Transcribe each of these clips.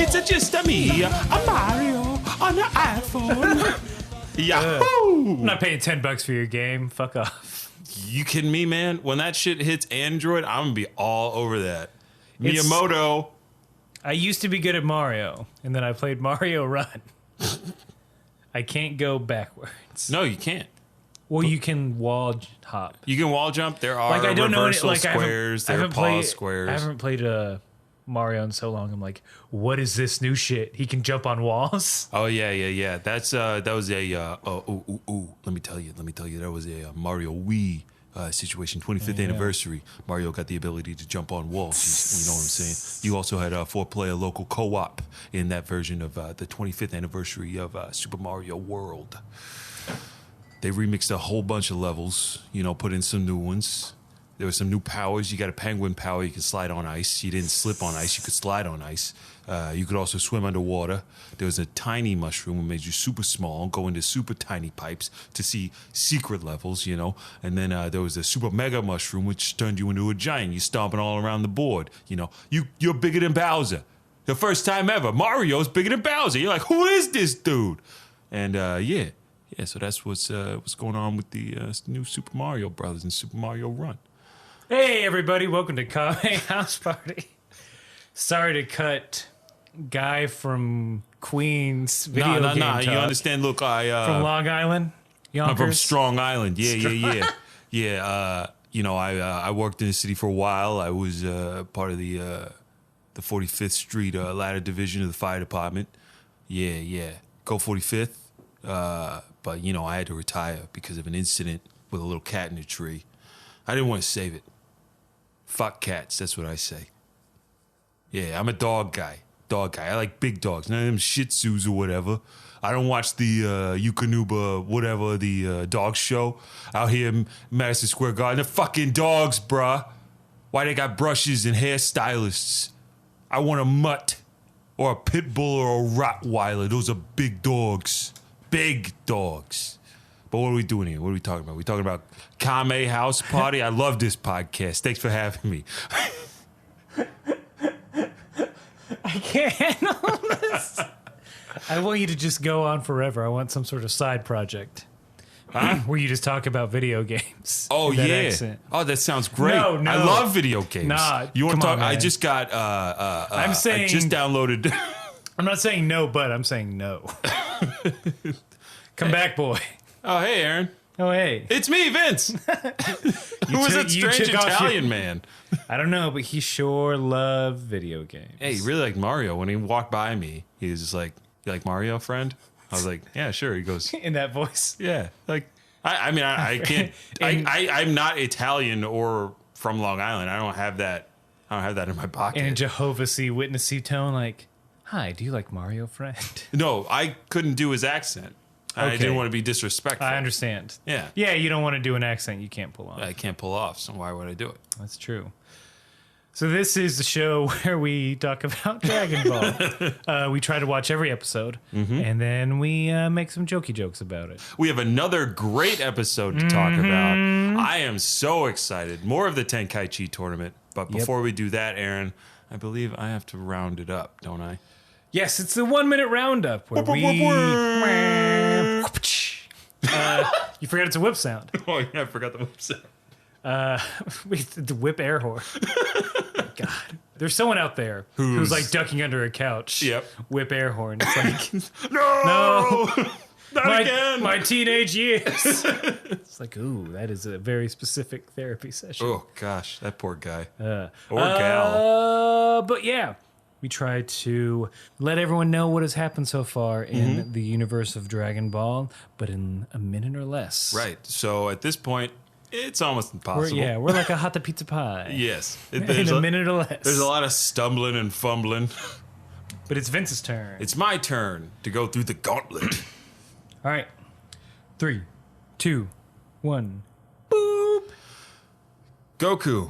It's just a me, a Mario on an iPhone. Yahoo! I'm not paying $10 for your game. Fuck off. You kidding me, man? When that shit hits Android, I'm gonna be all over that. It's- Miyamoto. I used to be good at Mario, and then I played Mario Run. I can't go backwards. No, you can't. Well, you can wall hop. You can wall jump. There are Like I don't know any, reversal like squares. There are pause squares. I haven't played Mario in so long. I'm like, what is this new shit? He can jump on walls. Oh yeah. That's that was a Let me tell you. That was a Mario Wii situation. 25th anniversary. Mario got the ability to jump on walls. You know what I'm saying? You also had a 4-player local co-op in that version of the 25th anniversary of Super Mario World. They remixed a whole bunch of levels. You know, put in some new ones. There were some new powers. You got a penguin power. You could slide on ice. You didn't slip on ice. You could slide on ice. You could also swim underwater. There was a tiny mushroom that made you super small, go into super tiny pipes to see secret levels, you know. And then there was a super mega mushroom, which turned you into a giant. You're stomping all around the board. You know, you're bigger than Bowser. The first time ever, Mario's bigger than Bowser. You're like, who is this dude? And yeah, so that's what's going on with the new Super Mario Brothers and Super Mario Run. Hey, everybody. Welcome to Kame House Party. Sorry to cut guy from Queens video game talk. You understand? Look, from Long Island, Yonkers. I'm from Strong Island. Yeah. You know, I worked in the city for a while. I was part of the 45th Street ladder division of the fire department. Yeah. Go 45th. But you know, I had to retire because of an incident with a little cat in a tree. I didn't want to save it. Fuck cats. That's what I say. Yeah, I'm a dog guy. I like big dogs. None of them Shih Tzus or whatever. I don't watch the Yukonuba, whatever, the dog show out here in Madison Square Garden. They're fucking dogs, bruh. Why they got brushes and hairstylists? I want a mutt or a pit bull or a Rottweiler. Those are big dogs. Big dogs. But what are we doing here? What are we talking about? We talking about Kame House Party? I love this podcast. Thanks for having me. I can't handle this. I want you to just go on forever. I want some sort of side project. Where you just talk about video games. Oh, that yeah. accent. Oh, that sounds great. No. I love video games. Nah, you want to come talk? on, I man. just got. I'm saying. I just downloaded. I'm not saying no, but I'm saying no. Come back, boy. Oh, hey, Aaron. Oh, hey. It's me, Vince. Who was that strange Italian man? I don't know, but he sure loved video games. Hey, he really liked Mario. When he walked by me, he was just like, "You like Mario, friend?" I was like, "Yeah, sure." He goes, In that voice. "Yeah." Like, I can't. I'm not Italian or from Long Island. I don't have that in my pocket. In a Jehovah's Witnessy tone, like, "Hi, do you like Mario, friend?" No, I couldn't do his accent. I Okay. didn't want to be disrespectful. I understand. Yeah. Yeah, you don't want to do an accent you can't pull off. I can't pull off, so why would I do it? That's true. So this is the show where we talk about Dragon Ball. We try to watch every episode, and then we make some jokey jokes about it. We have another great episode to talk about. I am so excited. More of the Tenkaichi tournament. But before we do that, Aaron, I believe I have to round it up, don't I? Yes, it's the 1 minute roundup where we... you forgot it's a whip sound. Oh, yeah, I forgot the whip sound. The whip air horn. God. There's someone out there who's like ducking under a couch. Yep. Whip air horn. It's like, No! Not again! My teenage years. It's like, ooh, that is a very specific therapy session. Oh, gosh, that poor guy. Or gal. But yeah, we try to let everyone know what has happened so far in the universe of Dragon Ball, but in a minute or less. Right. So at this point, it's almost impossible. We're like a hot pizza pie. Yes. In a minute or less. There's a lot of stumbling and fumbling. But it's Vince's turn. It's my turn to go through the gauntlet. All right. 3, 2, 1. Boop. Goku.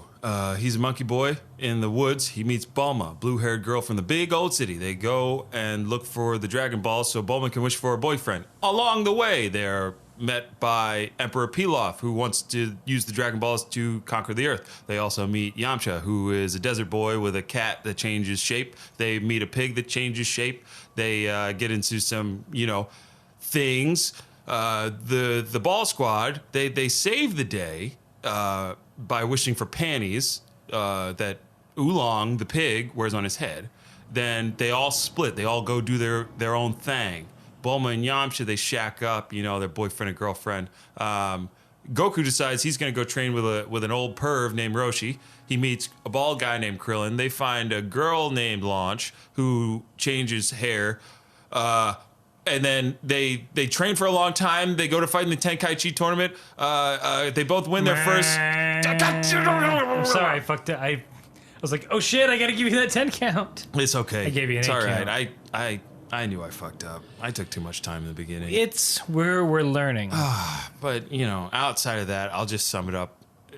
He's a monkey boy in the woods. He meets Bulma, blue-haired girl from the big old city. They go and look for the Dragon Ball so Bulma can wish for a boyfriend. Along the way, they're met by Emperor Pilaf, who wants to use the Dragon Balls to conquer the Earth. They also meet Yamcha, who is a desert boy with a cat that changes shape. They meet a pig that changes shape. They get into some, things. The Ball Squad, they save the day by wishing for panties that Oolong, the pig, wears on his head. Then they all split. They all go do their own thing. Bulma and Yamcha, they shack up, their boyfriend and girlfriend. Goku decides he's going to go train with an old perv named Roshi. He meets a bald guy named Krillin. They find a girl named Launch who changes hair. And then they train for a long time. They go to fight in the Tenkaichi tournament. They both win their first. I'm sorry, I fucked it. I was like, oh shit, I gotta give you that 10 count. It's okay. I gave you an 8 count. It's all right. I knew I fucked up. I took too much time in the beginning. It's where we're learning. But, outside of that, I'll just sum it up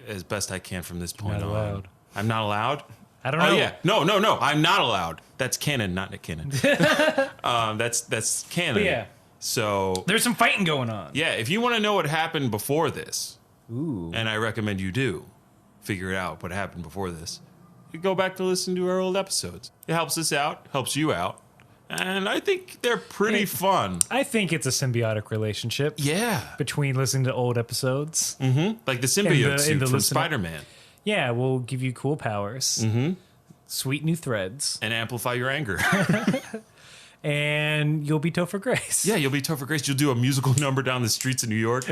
as best I can from this point Not on. allowed. I'm not allowed? I don't know. Oh, yeah. No. I'm not allowed. That's canon, not canon. That's canon. But yeah. So, There's some fighting going on. yeah, if you want to know what happened before this, Ooh. and I recommend you do, figure out what happened before this, you go back to listen to our old episodes. It helps us out, helps you out, and I think they're pretty fun. I think it's a symbiotic relationship. Yeah. Between listening to old episodes. Like the symbiote suit from listening. Spider-Man. Yeah, we'll give you cool powers. Sweet new threads. And amplify your anger. And you'll be Topher Grace. Yeah, you'll be Topher Grace. You'll do a musical number down the streets of New York.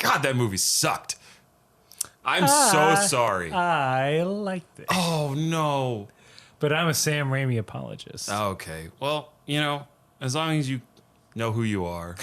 God, that movie sucked. I'm so sorry. I liked it. Oh, no. But I'm a Sam Raimi apologist. Okay. Well, as long as you know who you are,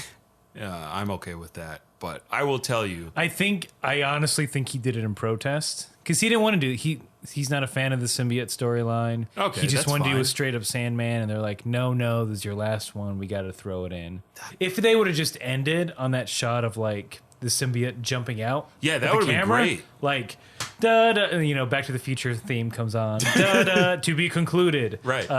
I'm okay with that. But I will tell you. I honestly think he did it in protest. Because he didn't want to do it. He's not a fan of the symbiote storyline. Okay, he just that's wanted to do fine. a straight up Sandman, and they're like, no, this is your last one. We got to throw it in. If they would have just ended on that shot of like the symbiote jumping out, Yeah, that with the would've been camera, great. Like, da da, Back to the Future theme comes on, da da, to be concluded. Right.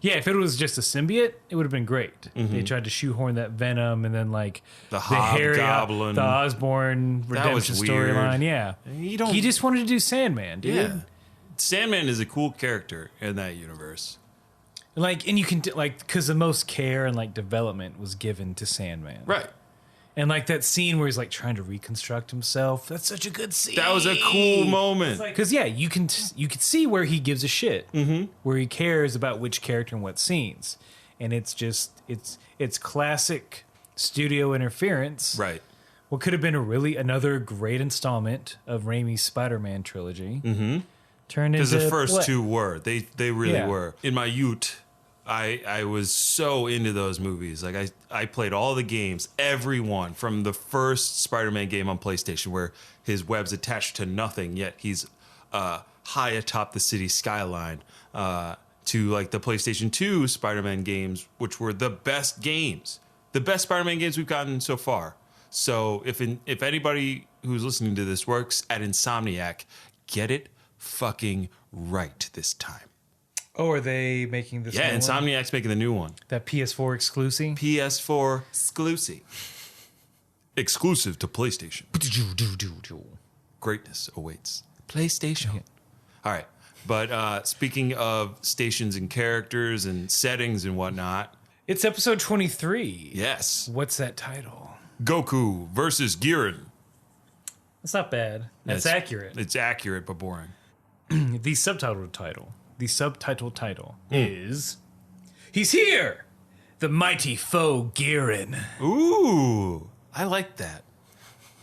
Yeah, if it was just a symbiote, it would have been great. They tried to shoehorn that Venom and then like The Harry, Hobgoblin. the Osborn That was redemption weird. storyline. Yeah, he just wanted to do Sandman, dude. Yeah. Sandman is a cool character in that universe. Like, and you can because the most care and like development was given to Sandman, Right. And like that scene where he's like trying to reconstruct himself. That's such a good scene. That was a cool moment. Because you can see where he gives a shit, where he cares about which character and what scenes, and it's just it's classic studio interference. Right. What could have been another great installment of Raimi's Spider-Man trilogy turned into Because the first what? two were. They really Yeah. were. In my youth, I was so into those movies. Like I played all the games, every one, from the first Spider-Man game on PlayStation where his web's attached to nothing, yet he's high atop the city skyline, to like the PlayStation 2 Spider-Man games, which were the best games. The best Spider-Man games we've gotten so far. So if anybody who's listening to this works at Insomniac, get it fucking right this time. Oh, are they making this? Yeah, new one? Insomniac's making the new one. That PS4 exclusive. PS4 exclusive. Exclusive to PlayStation. Greatness awaits. PlayStation. All right. But speaking of stations and characters and settings and whatnot. It's episode 23. Yes. What's that title? Goku versus Giran. That's not bad. That's accurate. It's accurate but boring. The subtitle title is He's Here! The Mighty Foe Giran. Ooh. I like that.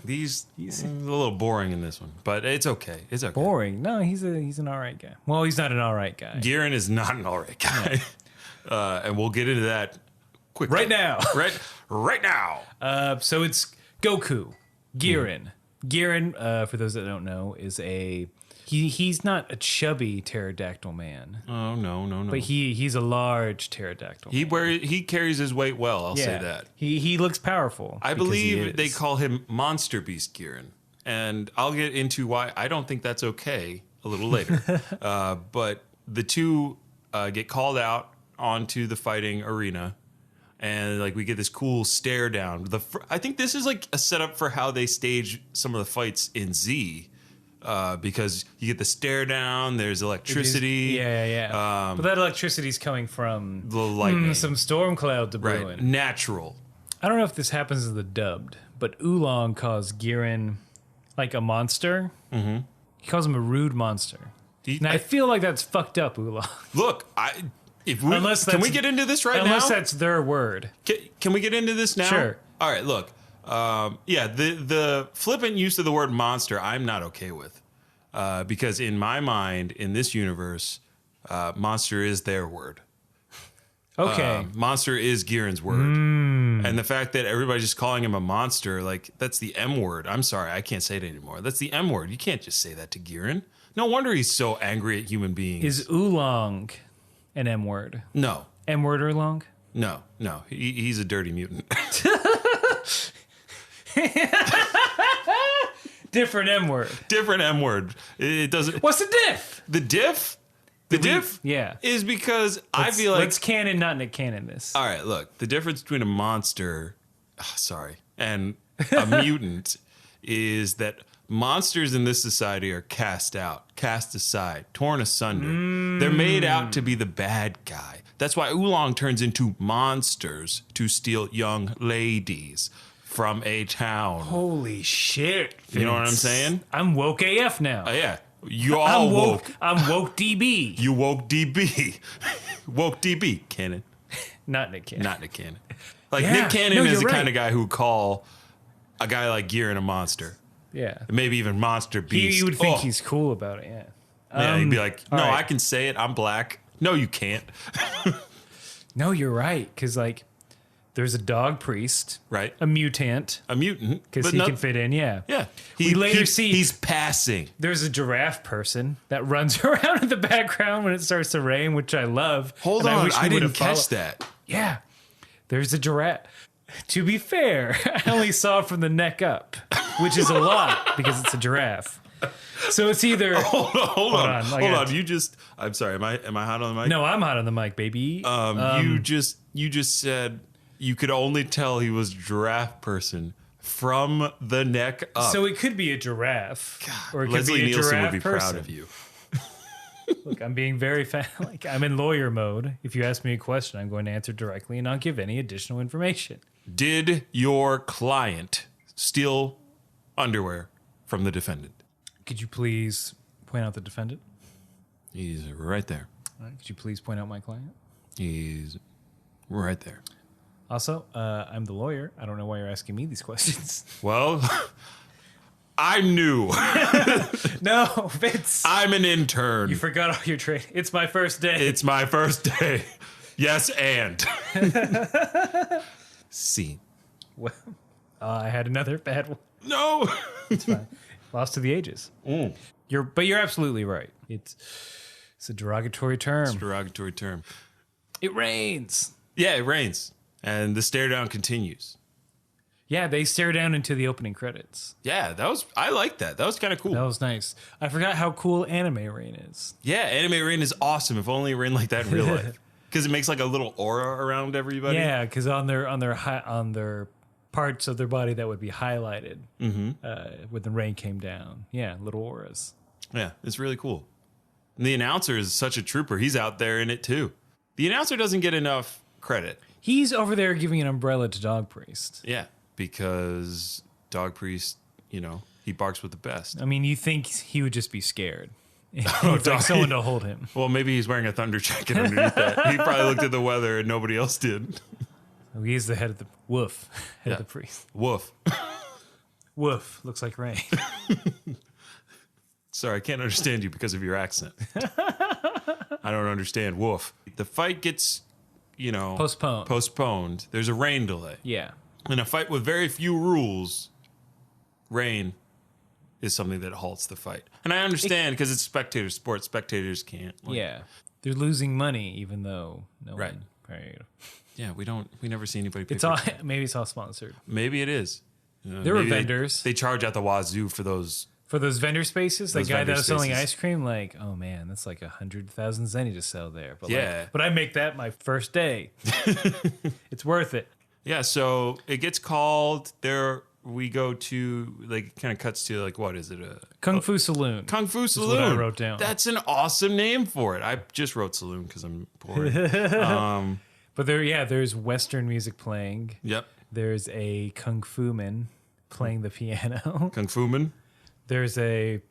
He's a little boring in this one, but it's okay. It's okay. Boring. No, he's an alright guy. Well, he's not an alright guy. Giran is not an alright guy. And we'll get into that quickly. Right now. Right now. So it's Goku, Giran. Giran, for those that don't know, is he's not a chubby pterodactyl man, Oh, no. but he's a large pterodactyl. He carries his weight well, I'll say that. He looks powerful. I because he believe they is. call him Monster Beast Giran. And I'll get into why I don't think that's okay a little later. But the two get called out onto the fighting arena, And like we get this cool stare down. I think this is like a setup for how they stage some of the fights in Z. Because you get the stare down, there's electricity. But that electricity's coming from the lightning. Some storm cloud to brewing. Right. Natural. I don't know if this happens in the dubbed, but Oolong calls Giran like a monster. Mm-hmm. He calls him a rude monster. And I feel like that's fucked up, Oolong. Look, can we get into this right now? Unless that's their word. Can we get into this now? Sure. All right, look. The flippant use of the word monster, I'm not okay with. Because in my mind, in this universe, monster is their word. Okay. Monster is Giran's word. And the fact that everybody's just calling him a monster, like, that's the M word. I'm sorry, I can't say it anymore. That's the M word. You can't just say that to Giran. No wonder he's so angry at human beings. Is Oolong an M word? No. M word Oolong? No. He's a dirty mutant. Different M word. Different M word. It doesn't. What's the diff? The diff? The diff? Yeah. Is because I feel like. Let's canon, not Nick Cannon this. All right, look. The difference between a monster, and a mutant is that monsters in this society are cast out, cast aside, torn asunder. They're made out to be the bad guy. That's why Oolong turns into monsters to steal young ladies from a town. Holy shit. Vince. You know what I'm saying? I'm woke AF now. Yeah. You all woke. I'm woke DB. You woke DB. Woke DB, Cannon. Not Nick Cannon. Not Nick Cannon. Like, Nick Cannon is the kind of guy who would call a guy like Giran a monster. Yeah. Maybe even monster beast. You would think he's cool about it, yeah. He'd be like, no, right. I can say it. I'm black. No, you can't. No, you're right. Because, like, there's a dog priest. Right. A mutant. A mutant. Because he can fit in, yeah. Yeah. We later see he's passing. There's a giraffe person that runs around in the background when it starts to rain, which I love. Hold on, I didn't catch that. Yeah. There's a giraffe. To be fair, I only saw it from the neck up, which is a lot because it's a giraffe. So it's either hold on. I'm sorry. Am I hot on the mic? No, I'm hot on the mic, baby. You just said you could only tell he was giraffe person from the neck up. So it could be a giraffe, God, or it could Leslie be a Nielsen giraffe would be person. proud of you. Look, I'm being very like I'm in lawyer mode. If you ask me a question, I'm going to answer directly and not give any additional information. Did your client steal underwear from the defendant? Could you please point out the defendant? He's right there. All right, could you please point out my client? He's right there. Also, I'm the lawyer. I don't know why you're asking me these questions. Well, I'm new. No, Vince. I'm an intern. You forgot all your training. It's my first day. It's my first day. Yes, and. See. Well, I had another bad one. No. It's fine. Lost to the ages. You're absolutely right. It's a derogatory term. It's a derogatory term. It rains. Yeah, it rains. And the stare down continues. Yeah, they stare down into the opening credits. Yeah, I like that. That was kind of cool. That was nice. I forgot how cool anime rain is. Yeah, anime rain is awesome. If only it rained like that in real life. Because it makes like a little aura around everybody. Yeah, because on their parts of their body that would be highlighted when the rain came down. Yeah, little auras. Yeah, it's really cool. And the announcer is such a trooper. He's out there in it too. The announcer doesn't get enough credit. He's over there giving an umbrella to Dog Priest. Yeah, because Dog Priest, he barks with the best. I mean, you think he would just be scared. He'd like someone to hold him. Well, maybe he's wearing a thunder jacket underneath that. He probably looked at the weather and nobody else did. Oh, he is the head of the head of the priest. Woof. Woof. Looks like rain. Sorry, I can't understand you because of your accent. I don't understand. Woof. The fight gets, postponed. There's a rain delay. Yeah. In a fight with very few rules, rain is something that halts the fight. And I understand because it's spectator sport. Spectators can't. Yeah. They're losing money even though no right. one paid. Yeah, we never see anybody pay. Maybe it's all sponsored. Maybe it is. There were vendors. They charge out the wazoo for those For those vendor spaces, the Those guy vendor that was selling spaces. ice cream, like, oh man, that's like 100,000 zenny to sell there. But Yeah. like, but I make that my first day. It's worth it. Yeah, so it gets called there. We go to like it kind of cuts to like what is it? Kung Fu Saloon. Kung Fu what Saloon. I wrote down. That's an awesome name for it. I just wrote saloon because I'm bored. But there's Western music playing. Yep, There's a Kung Fu man playing the piano. Kung Fu Man. There's a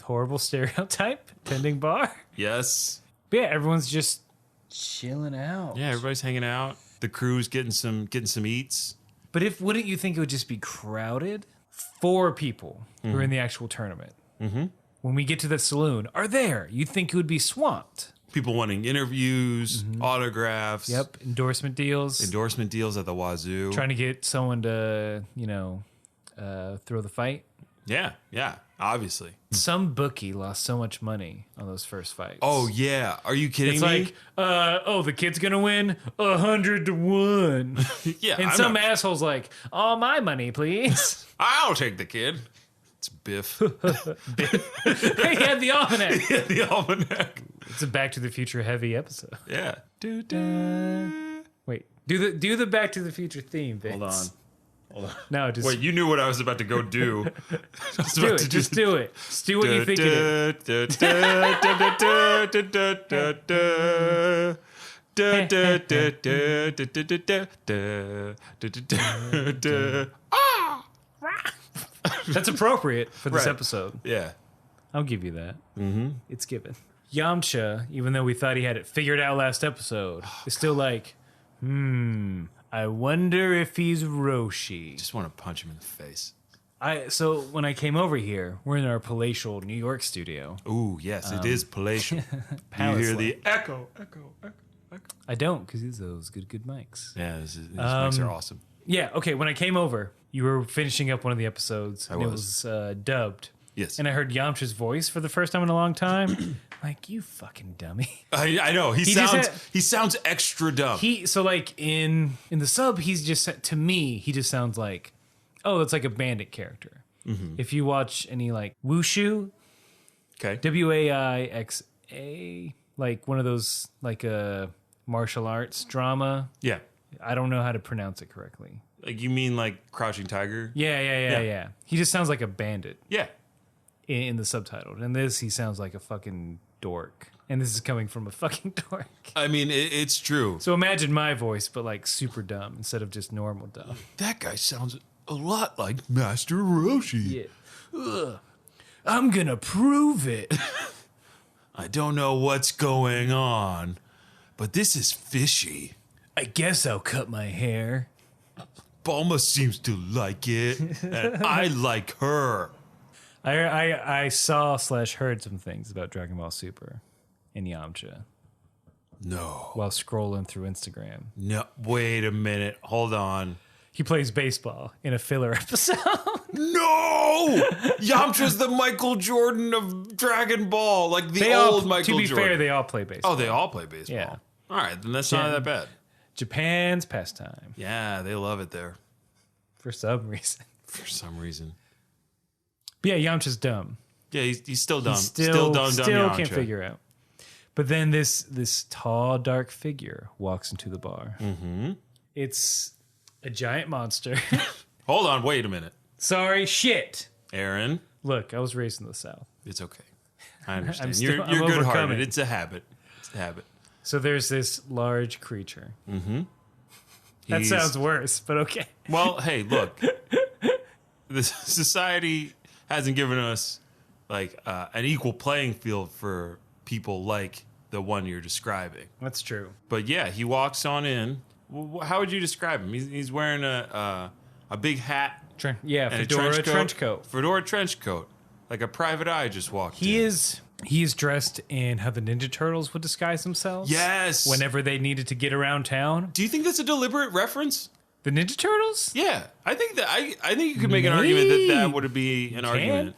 horrible stereotype tending bar. Yes. But yeah, everyone's just chilling out. Yeah, everybody's hanging out. The crew's getting some eats. But wouldn't you think it would just be crowded? 4 people who are in the actual tournament. Mm-hmm. When we get to the saloon, are there? You'd think it would be swamped. People wanting interviews, autographs. Yep, endorsement deals. Endorsement deals at the wazoo. Trying to get someone to, throw the fight. Yeah, obviously. Some bookie lost so much money on those first fights. Oh yeah, are you kidding It's me? like, the kid's gonna win 100-1. Yeah, And some asshole's like, all my money, please. I'll take the kid. It's Biff. He had the almanac. The almanac. It's a Back to the Future heavy episode. Yeah. Wait, do the Back to the Future theme, Vince. Hold on. No, just Wait, you knew what I was about to go do. do it. Just do it. Just do what you think it is. That's appropriate for this Right. episode. Yeah. I'll give you that. Mm-hmm. It's given. Yamcha, even though we thought he had it figured out last episode, is still like, I wonder if he's Roshi. Just want to punch him in the face. So when I came over here, we're in our palatial New York studio. Ooh, yes, it is palatial. Do you Palace hear like. the echo? I don't, because these are those good mics. Yeah, these mics are awesome. Yeah, okay, when I came over, you were finishing up one of the episodes. I and was. It was dubbed. Yes. And I heard Yamcha's voice for the first time in a long time. Like, you fucking dummy. I know. He sounds extra dumb. So like in the sub, he's just, to me, he just sounds like, oh, that's like a bandit character. Mm-hmm. If you watch any like Wushu, Okay. Waixa, like one of those like a martial arts drama. Yeah. I don't know how to pronounce it correctly. Like you mean like Crouching Tiger? Yeah. He just sounds like a bandit Yeah. in the subtitle. And this, he sounds like a fucking dork. And this is coming from a fucking dork. I mean, it's true. So imagine my voice, but like super dumb instead of just normal dumb. That guy sounds a lot like Master Roshi. Yeah. Ugh. I'm gonna prove it. I don't know what's going on, but this is fishy. I guess I'll cut my hair. Bulma seems to like it, and I like her. I saw / heard some things about Dragon Ball Super in Yamcha No. while scrolling through Instagram. No, wait a minute. Hold on. He plays baseball in a filler episode. No! Yamcha's the Michael Jordan of Dragon Ball, like the old Michael Jordan. To be fair, they all play baseball. Oh, they all play baseball. Yeah. All right, then that's not that bad. Japan's pastime Yeah, they love it there for some reason. for some reason. But yeah, Yamcha's dumb. Yeah, he's still dumb. Still dumb Yamcha. can't figure out. But then this tall, dark figure walks into the bar. Mm-hmm. It's a giant monster. Hold on, wait a minute. Sorry, shit. Aaron, Look, I was raised in the South. it's okay. I understand. I'm You're overcoming. good-hearted. It's a habit. It's a habit. So there's this large creature. That He's- sounds worse, but okay. Well, hey, look. The society hasn't given us like an equal playing field for people like the one you're describing. That's true. But yeah, he walks on in. How would you describe him? He's wearing a big hat and a Fedora trench coat. Fedora trench coat, like a private eye just walked in. He is dressed in how the Ninja Turtles would disguise themselves. Yes. Whenever they needed to get around town. Do you think that's a deliberate reference? The Ninja Turtles? Yeah, I think that I think you could make an argument that would be an argument.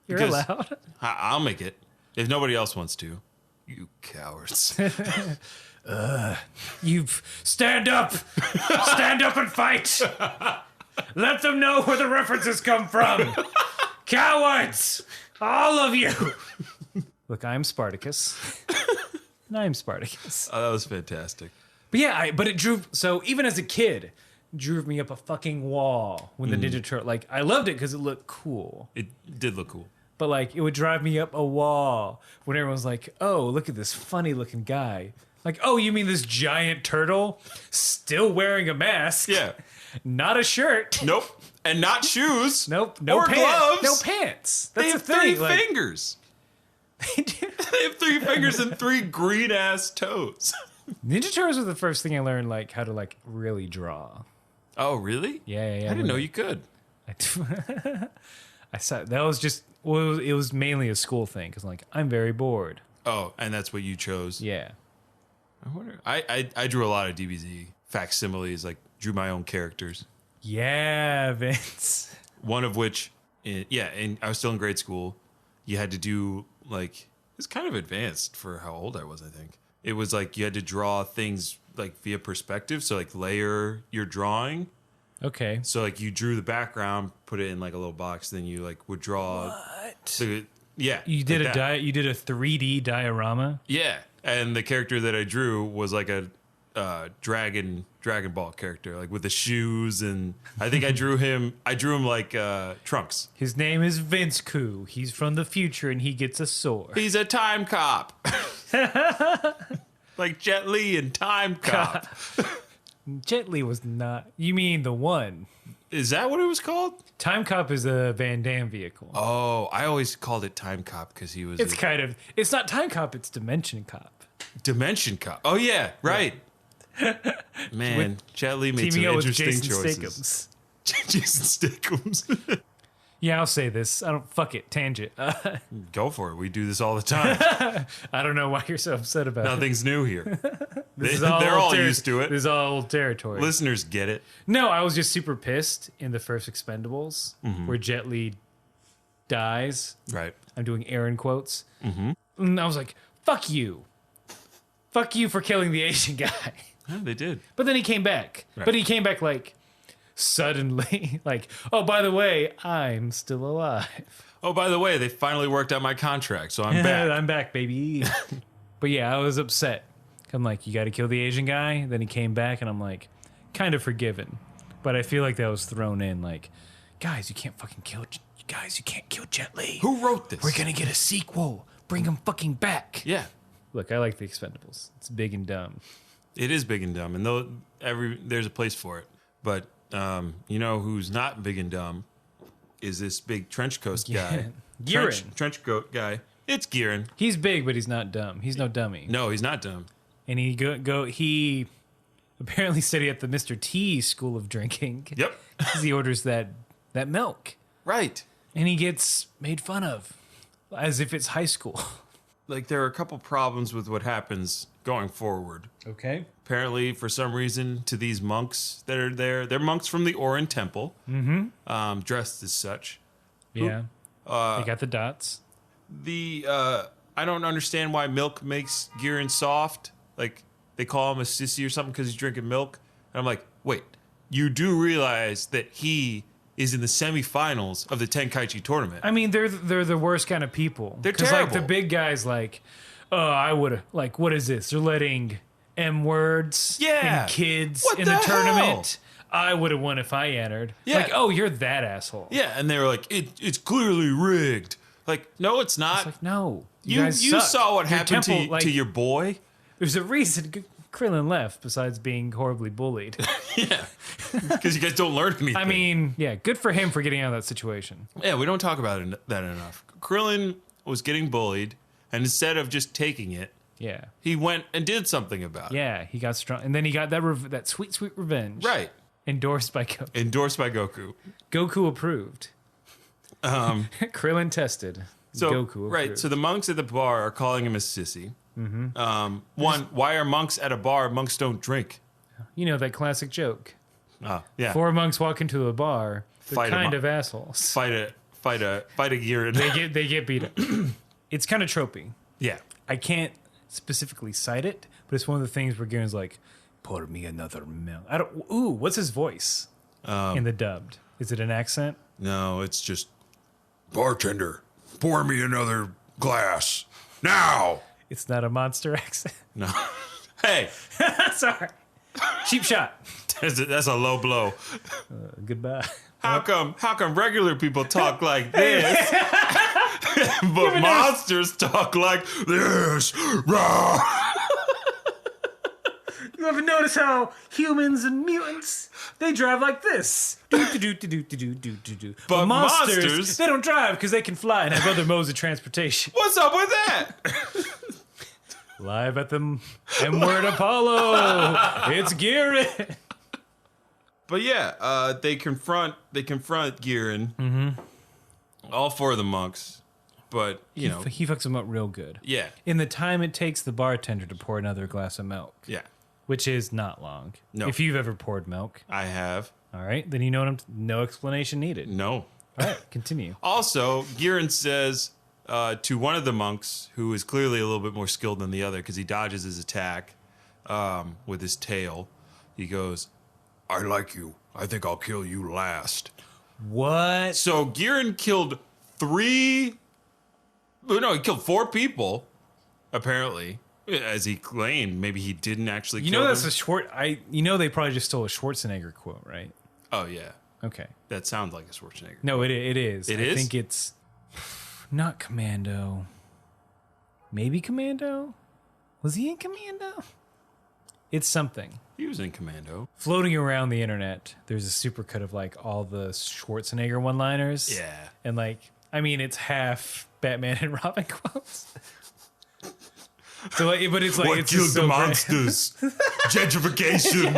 You're Because- allowed. I'll make it if nobody else wants to. You cowards. You stand up. Stand up and fight. Let them know where the references come from. Cowards! All of you! Look, I'm Spartacus. And I'm Spartacus. Oh, that was fantastic. But yeah, but it drove, so even as a kid, it drove me up a fucking wall when the Ninja Turtle, like, I loved it because it looked cool. It did look cool. But like, it would drive me up a wall when everyone's like, oh, look at this funny looking guy. Like, oh, you mean this giant turtle still wearing a mask? Yeah. Not a shirt. Nope. And not shoes. Nope. No or pants. gloves. No pants. That's They have the thing. 3 fingers. They do. They have 3 fingers and 3 green ass toes. Ninja Turtles were the first thing I learned, like, how to, like, really draw. Oh, really? Yeah. I didn't know you could. I saw that was just, well, it was mainly a school thing because, like, I'm very bored. Oh, and that's what you chose. Yeah. I wonder. I drew a lot of DBZ facsimiles, like drew my own characters. Yeah, Vince. One of which, and I was still in grade school. You had to do like it's kind of advanced for how old I was. I think it was like you had to draw things like via perspective, so like layer your drawing. Okay. So like you drew the background, put it in like a little box, then you like would draw. What? Yeah, You did like You did a 3D diorama. Yeah, and the character that I drew was like a Dragon Ball character, like with the shoes, and I think I drew him like Trunks. His name is Vince Koo. He's from the future, and he gets a sword. He's a time cop, like Jet Li and Time Cop. Jet Li was not. You mean the one? Is that what it was called? Time Cop is a Van Damme vehicle. Oh, I always called it Time Cop because he was. It's not Time Cop. It's Dimension Cop. Dimension Cop. Oh yeah, right. Man, Jet Li made some Teaming up with interesting Jason choices. Statham. Jason Statham. Yeah, I'll say this. I don't. Fuck it. Tangent. Go for it. We do this all the time. I don't know why you're so upset about it. Nothing's new here. They're all used to it. This is all old territory. Listeners get it. No, I was just super pissed in the first Expendables where Jet Li dies. Right. I'm doing Aaron quotes. And I was like, fuck you. Fuck you for killing the Asian guy. Yeah, they did. But then he came back. Right. But he came back like suddenly. Like, oh, by the way, I'm still alive. Oh, by the way, they finally worked out my contract, so I'm back. I'm back, baby. But yeah, I was upset. I'm like, you got to kill the Asian guy. Then he came back, and I'm like, kind of forgiven. But I feel like that was thrown in. Like, guys, you can't fucking kill. Guys, you can't kill Jet Li. Who wrote this? We're gonna get a sequel. Bring him fucking back. Yeah, Look, I like the Expendables. It's big and dumb. it is big and dumb, and though there's a place for it. But you know who's not big and dumb is this big trench coat guy. Giran. Trench coat guy. It's Giran. He's big, but he's not dumb. He's no dummy. No, he's not dumb. And he apparently studied at the Mr. T school of drinking. Yep. 'Cause he orders that milk. Right. And he gets made fun of as if it's high school. Like there are a couple problems with what happens going forward. Okay. Apparently, for some reason, to these monks that are there, they're monks from the Orin Temple, dressed as such. Yeah. They got the dots. I don't understand why milk makes Giran soft. Like they call him a sissy or something because he's drinking milk. And I'm like, wait, you do realize that he is in the semifinals of the Tenkaichi tournament? I mean, they're the worst kind of people. They're like terrible. the big guys, like, oh, I would have, like, what is this? They're letting M words Yeah. and kids What in the the hell? tournament. I would have won if I entered. Yeah. Like, oh, you're that asshole. Yeah, and they were like, it's clearly rigged. Like, no, it's not. It's like, no, you guys you suck. saw what Your happened temple, like, to your boy. There's a reason Krillin left besides being horribly bullied. Yeah, because you guys don't learn anything. I mean, yeah, good for him for getting out of that situation. Yeah, we don't talk about that enough. Krillin was getting bullied, and instead of just taking it, Yeah. he went and did something about it. Yeah, he got strong. And then he got that sweet, sweet revenge. Right. Endorsed by Goku. Endorsed by Goku. Goku approved. Krillin tested. So, Goku approved. right. So the monks at the bar are calling him a sissy. One, why are monks at a bar? Monks don't drink. You know that classic joke. Yeah. 4 monks walk into a bar. They're Fight 'em kind up. of assholes. Fight a Giran. They get beat up. It's kind of tropey. Yeah. I can't specifically cite it, but it's one of the things where Garen's like, pour me another milk. What's his voice in the dubbed? Is it an accent? No, it's just Bartender, pour me another glass. Now! It's not a monster accent. No. Hey, Sorry. Cheap shot. that's a low blow. Goodbye. How come regular people talk like this, but monsters talk like this? Rah! You ever notice how humans and mutants, they drive like this? But monsters, they don't drive because they can fly and have other modes of transportation. What's up with that? Live at the M-word Apollo, it's Giran. But yeah, they confront Giran. Mm-hmm. All four of the monks, but you know he fucks them up real good. Yeah. In the time it takes the bartender to pour another glass of milk. Yeah. Which is not long. No. If you've ever poured milk. I have. All right, then you know what no explanation needed. No. All right, continue. Also, Giran says to one of the monks, who is clearly a little bit more skilled than the other because he dodges his attack with his tail, he goes, I like you. I think I'll kill you last. What? So Giran killed he killed 4 people, apparently. As he claimed, maybe he didn't actually kill that's them. they probably just stole a Schwarzenegger quote, right? Oh, yeah. Okay. That sounds like a Schwarzenegger. No, it is. It I is? think it's not Commando. Maybe Commando? Was he in Commando? It's something. He was in Commando. Floating around the internet, there's a supercut of like all the Schwarzenegger one-liners. Yeah. And it's half Batman and Robin quotes. So, but it's like What it's killed just the so monsters? Gentrification.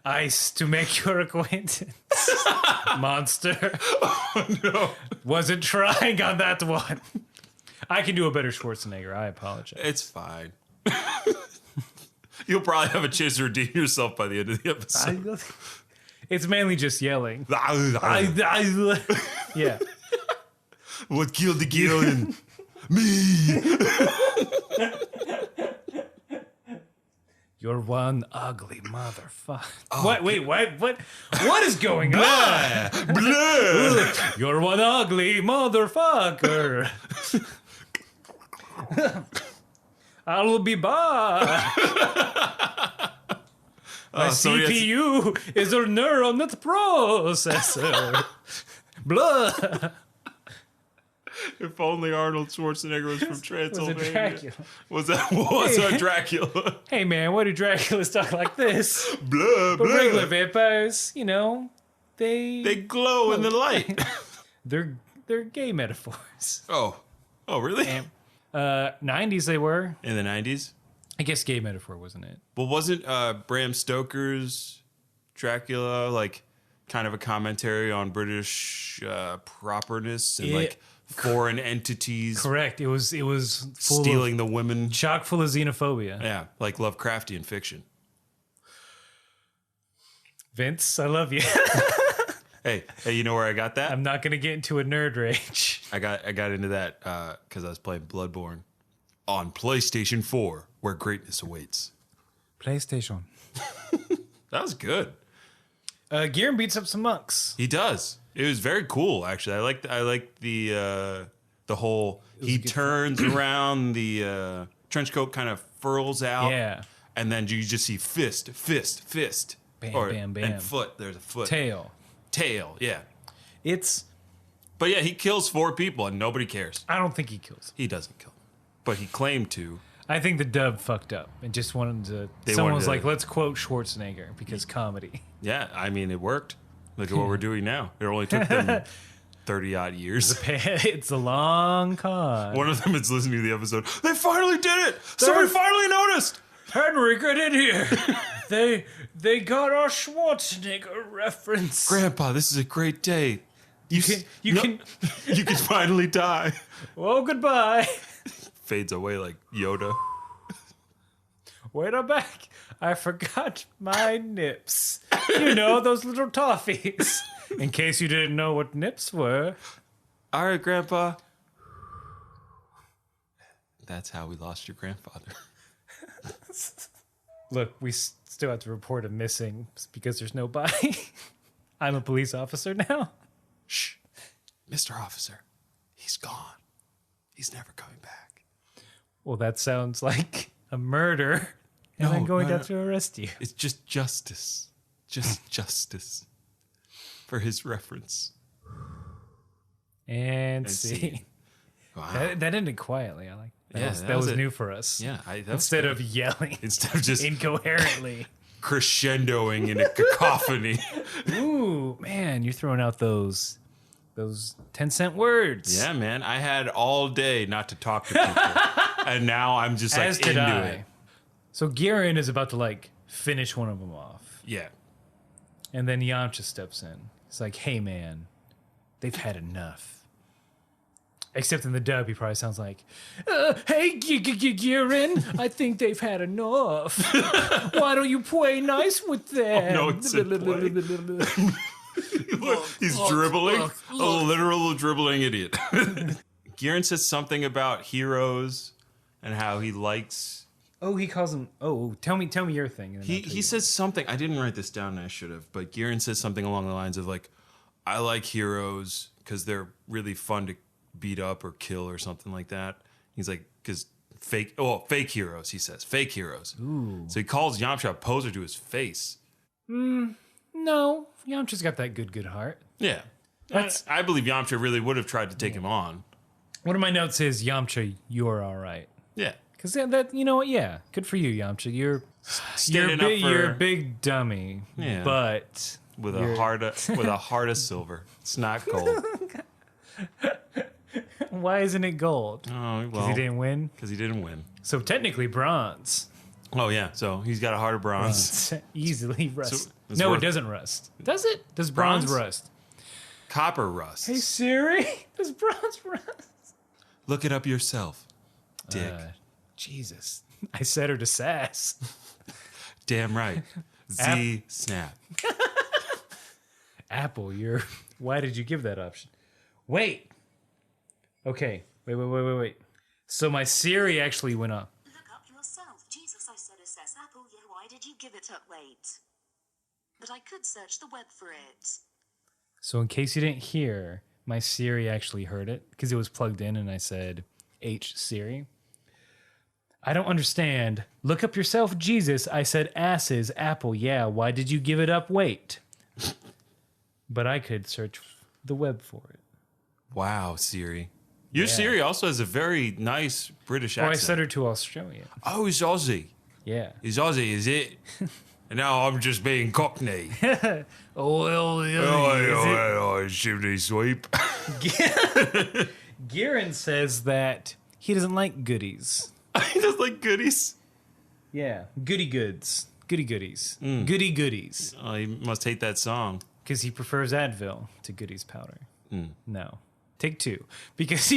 Ice to make your acquaintance. Monster. Oh, no. Wasn't trying on that one. I can do a better Schwarzenegger. I apologize. It's fine. You'll probably have a chance to redeem yourself by the end of the episode. It's mainly just yelling. Yeah. What killed the Giran? Me. You're one ugly motherfucker. What? Wait, what? What is going on? Blah. You're one ugly motherfucker. I'll be back. My CPU is a neural net processor. Blah. If only Arnold Schwarzenegger was from Transylvania. Dracula. Was a Dracula? Hey man, why do Draculas talk like this? Blah, But blah. regular vampires, They glow in the light. they're gay metaphors. Oh, really? 90s they were. In the 90s? I guess gay metaphor, wasn't it? Well, wasn't Bram Stoker's Dracula like kind of a commentary on British properness and foreign entities? Correct. It was full stealing the women. chock full of xenophobia. Yeah, like Lovecraftian fiction. Vince, I love you. Hey, you know where I got that? I'm not gonna get into a nerd rage. I got into that because I was playing Bloodborne on PlayStation 4, where greatness awaits. PlayStation. That was good. Giran beats up some monks. He does. It was very cool, actually. I like the whole. He turns around, the trench coat kind of furls out. Yeah. And then you just see fist. Bam, Or- bam, bam. And foot. There's a foot. Tail. Yeah. It's. But yeah, he kills 4 people and nobody cares. I don't think he kills. He doesn't kill them. But he claimed to. I think the dub fucked up and just wanted to. Someone was like, "Let's quote Schwarzenegger because comedy." Yeah, I mean, it worked. Look at what we're doing now. It only took them 30 odd years. It's a long con. One of them is listening to the episode. They finally did it. Somebody finally noticed. Henry, get in here. They got our Schwarzenegger reference. Grandpa, this is a great day. You can. You can finally die. Well, goodbye. Fades away like Yoda. Wait a back. I forgot my nips. You know, those little toffees. In case you didn't know what nips were. All right, Grandpa. That's how we lost your grandfather. Look, we still have to report a missing because there's no body. I'm a police officer now. Mr. Officer, he's gone. He's never coming back. Well, that sounds like a murder, and I'm going down to arrest you. It's just justice. Just justice. For his reference. And see. Wow. That ended quietly. I like that. That was new for us. Yeah. Instead of yelling. Instead of just incoherently. Crescendoing in a cacophony. Ooh, man, you're throwing out those 10-cent words. Yeah, man. I had all day not to talk to people. And now I'm just like into it. So Giran is about to like finish one of them off. Yeah. And then Yamcha steps in. It's like, hey, man, they've had enough. Except in the dub, he probably sounds like, hey, Giran, I think they've had enough. Why don't you play nice with them? Oh, no, it's play. He's dribbling. A literal dribbling idiot. Giran says something about heroes and how he likes... Oh, he calls him... Oh, tell me your thing. He says something... I didn't write this down, and I should have. But Giran says something along the lines of, like, I like heroes because they're really fun to beat up or kill or something like that. He's like, because fake heroes, he says. Fake heroes. Ooh. So he calls Yamcha a poser to his face. No, Yamcha's got that good heart. Yeah. I believe Yamcha really would have tried to take him on. One of my notes is, Yamcha, you're all right. Yeah. Because that, you know what, yeah, good for you, Yamcha. You're a big dummy, Yeah. But... With a heart of silver. It's not gold. Why isn't it gold? Oh, well. Because he didn't win? Because he didn't win. So technically bronze. Oh, yeah. So he's got a heart of bronze. Easily rust. So no, it doesn't rust. Does it? Does bronze rust? Copper rust. Hey, Siri, does bronze rust? Look it up yourself, dick. Jesus. I set her to sass. Damn right. Z snap. Apple, why did you give that option? Wait. Okay. Wait. So my Siri actually went up. Look up yourself. Jesus, I said assess Apple. Yeah, why did you give it up? Wait. But I could search the web for it. So in case you didn't hear, my Siri actually heard it because it was plugged in and I said, H Siri. I don't understand. Look up yourself, Jesus. I said asses, Apple. Yeah, why did you give it up? Wait. But I could search the web for it. Wow, Siri. Your Siri also has a very nice British accent. Oh, I set her to Australia. Oh, he's Aussie. Yeah. He's Aussie, is it? And now I'm just being Cockney. Chimney sweep. Giran says that he doesn't like goodies. He does like goodies? Yeah. Goody goods. Goody goodies. Goody goodies. Oh, he must hate that song. Because he prefers Advil to Goodies powder. No. Take two. Because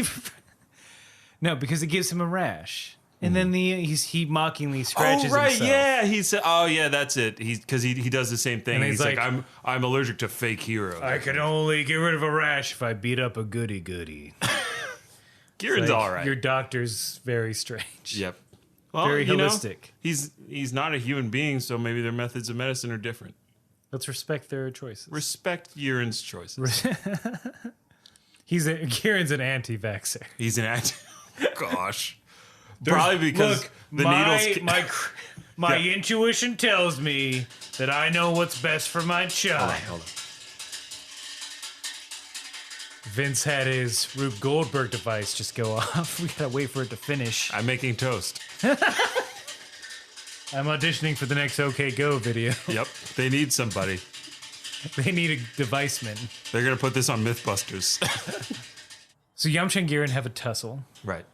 because it gives him a rash. And then he mockingly scratches himself. Yeah. He said, oh, yeah, that's it. Because he does the same thing. He's like, I'm allergic to fake heroes. I can only get rid of a rash if I beat up a goody goody. Giran's all right. Your doctor's very strange. Yep. Well, very holistic. He's not a human being, so maybe their methods of medicine are different. Let's respect their choices. Respect Giran's choices. Giran's an anti-vaxxer. He's an Gosh. Probably because needles... My intuition tells me that I know what's best for my child. Hold on. Vince had his Rube Goldberg device just go off. We gotta wait for it to finish. I'm making toast. I'm auditioning for the next OK Go video. Yep. They need somebody. They need a device man. They're going to put this on Mythbusters. So Yamcha and Giran have a tussle. Right.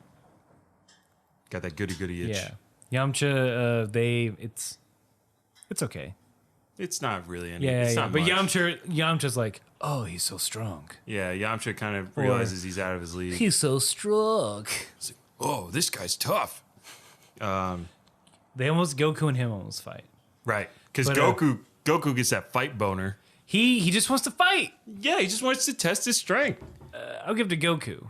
Got that goody-goody itch. Yeah. Yamcha, it's okay. It's not really any. Yeah, it's not but much. Yamcha's like, oh, he's so strong. Yeah, Yamcha kind of realizes he's out of his league. He's so strong. He's like, oh, this guy's tough. Goku and him almost fight. Right, because Goku gets that fight boner. He just wants to fight. Yeah, he just wants to test his strength. I'll give it to Goku.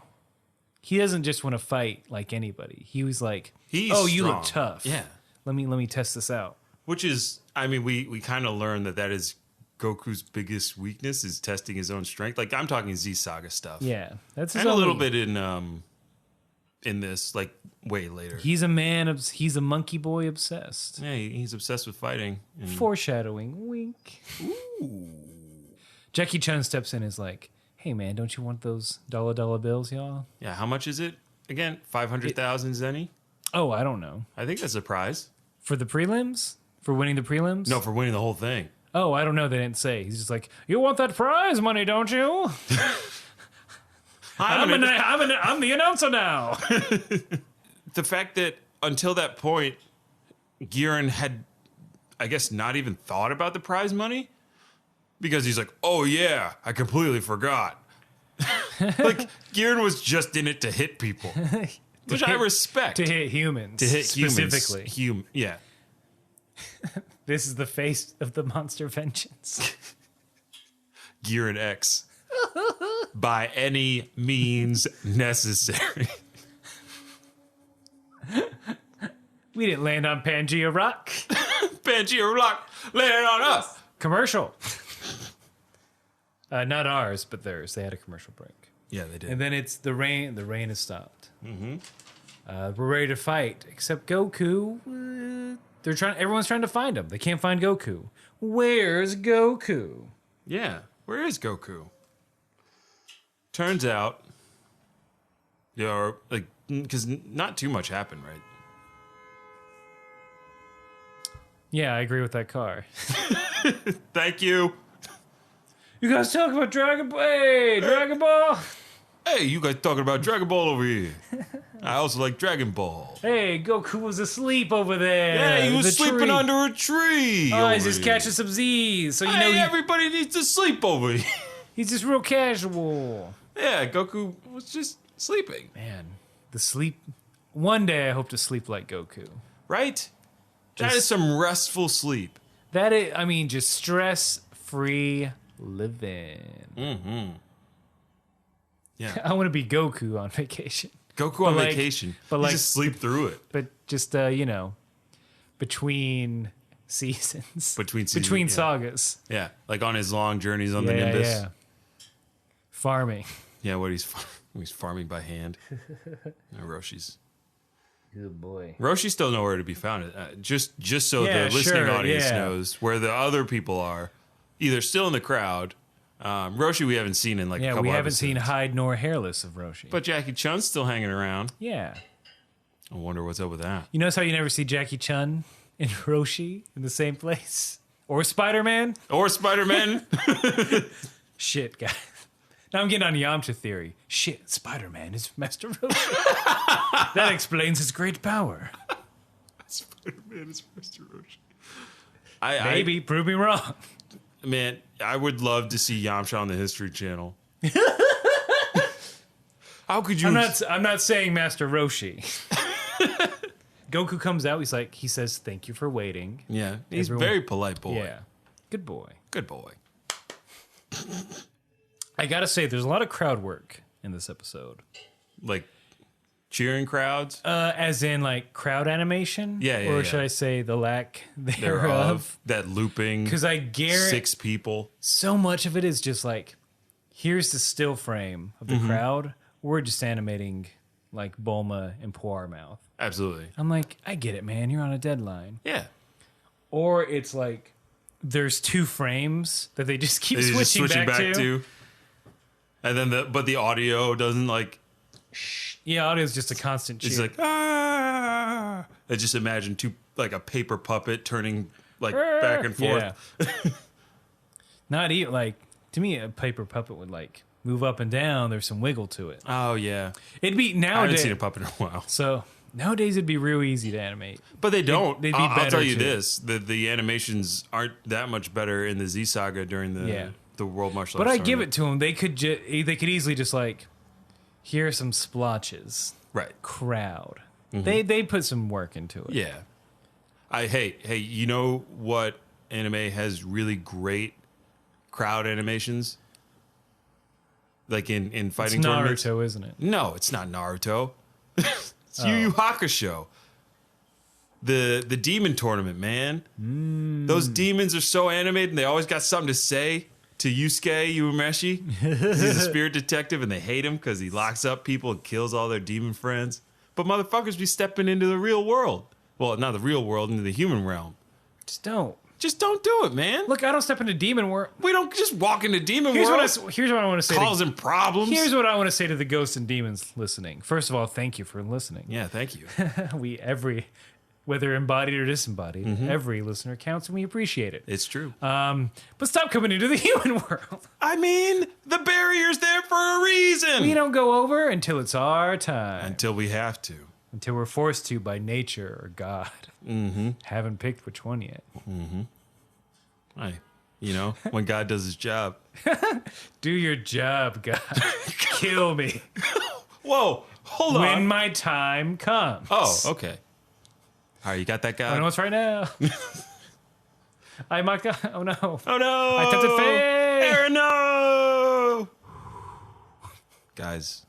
He doesn't just want to fight like anybody. He was like, you strong. look tough. Yeah. Let me test this out. Which is, I mean, we kind of learned that is Goku's biggest weakness is testing his own strength. Like I'm talking Z Saga stuff. Yeah, that's his And a only, little bit in this, like way later. He's a man. He's a monkey boy obsessed. Yeah, he's obsessed with fighting. And Foreshadowing. Wink. ooh. Jackie Chun steps in and is like, hey, man, don't you want those dollar bills, y'all? Yeah, how much is it again? 500,000 zenny? Oh, I don't know. I think that's a prize. For the prelims? For winning the prelims? No, for winning the whole thing. Oh, I don't know. They didn't say. He's just like, you want that prize money, don't you? I'm the announcer now. The fact that until that point, Giran had, I guess, not even thought about the prize money. Because he's like, oh yeah, I completely forgot. Like, Giran was just in it to hit people. Which I respect. To hit humans. To hit specifically. humans. Yeah. This is the face of the monster vengeance. Giran X. By any means necessary. We didn't land on Pangea Rock. Pangea Rock, land on us. Commercial. Not ours, but theirs. They had a commercial break. Yeah, they did. And then it's the rain. The rain has stopped. Mm-hmm. We're ready to fight, except Goku. They're trying. Everyone's trying to find him. They can't find Goku. Where's Goku? Yeah, where is Goku? Turns out, like, because not too much happened, right? Yeah, I agree with that car. Thank you. You guys talk about Dragon Ball? Hey, Dragon Ball. Hey, you guys talking about Dragon Ball over here? I also like Dragon Ball. Hey, Goku was asleep over there. Yeah, he was The sleeping tree. under a tree. Oh, he's over just here. catching some Z's. So you Hey, know everybody needs to sleep over here. he's just real casual. Yeah, Goku was just sleeping. Man, the sleep. One day I hope to sleep like Goku. Right? That is some restful sleep. That is, I mean, just stress-free living. Mm-hmm. Yeah. I want to be Goku on vacation. Goku on like- vacation. but You like- just sleep through it. But just, between seasons. Between Between yeah. sagas. Yeah, like on his long journeys on the Yeah, Nimbus. yeah. Farming. Yeah, what he's farming by hand. No, Roshi's. Good boy. Roshi's still nowhere to be found. Just so Yeah, the listening sure, audience yeah. knows where the other people are, either still in the crowd. Roshi we haven't seen in like a Yeah, couple we haven't episodes. seen hide nor hairless of Roshi. But Jackie Chun's still hanging around. yeah. I wonder what's up with that. You notice how you never see Jackie Chun and Roshi in the same place? Or Spider-Man? Or Spider-Man. Shit, guys. Now I'm getting on Yamcha theory. Shit, Spider-Man is Master Roshi. That explains his great power. Spider-Man is Mr. Roshi. Maybe, prove me wrong. Man, I would love to see Yamcha on the History Channel. How could you? I'm not saying Master Roshi. Goku comes out, he says, thank you for waiting. Yeah, he's a Everyone- very polite boy. Yeah. Good boy. Good boy. I gotta say, there's a lot of crowd work in this episode. Like cheering crowds. As in, like, crowd animation? Yeah, Or yeah. should I say the lack thereof? Thereof that looping. Because I guarantee 6 people. so much of it is just like, here's the still frame of the crowd. We're just animating, like, Bulma and Puar Mouth. Absolutely. I'm like, I get it, man. You're on a deadline. Yeah. Or it's like, there's 2 frames that they just keep They're switching, just switching back to. And then the audio doesn't like. Yeah, audio's just a constant cheer. It's like ah. I just imagine like a paper puppet turning like back and forth. Yeah. Not even like, to me, a paper puppet would like move up and down. There's some wiggle to it. Oh yeah. It'd be I haven't nowadays. seen a puppet in a while. So nowadays it'd be real easy to animate. But they don't. they'd be I'll better, tell you too. this: the animations aren't that much better in the Z Saga during the World Martial But Arts. I give Tournament. it to them. They could easily just like, here are some splotches. Right. Crowd. They put some work into it. Yeah. Hey, you know what anime has really great crowd animations? Like in It's fighting tournaments? Naruto, isn't it? No, it's not Naruto. It's Yu Yu Hakusho. the demon tournament, man. Those demons are so animated, and they always got something to say to Yusuke Urameshi. He's a spirit detective, and they hate him because he locks up people and kills all their demon friends. But motherfuckers be stepping into the real world. Well, not the real world, into the human realm. Just don't. Just don't do it, man. Look, I don't step into demon world. We don't just walk into demon world. Here's what I want to say. Causing problems. Here's what I want to say to the ghosts and demons listening. First of all, thank you for listening. Yeah, thank you. Whether embodied or disembodied, every listener counts, and we appreciate it. It's true. But stop coming into the human world. I mean, the barrier's there for a reason. We don't go over until it's our time. Until we have to. Until we're forced to by nature or God. Haven't picked which one yet. When God does his job. Do your job, God. Kill me. Whoa, hold on. When my time comes. Oh, okay. All right, you got that, God? I know it's right now. I mocked God. Oh, no. Oh, no. I tempted fate. Aaron, no. Guys.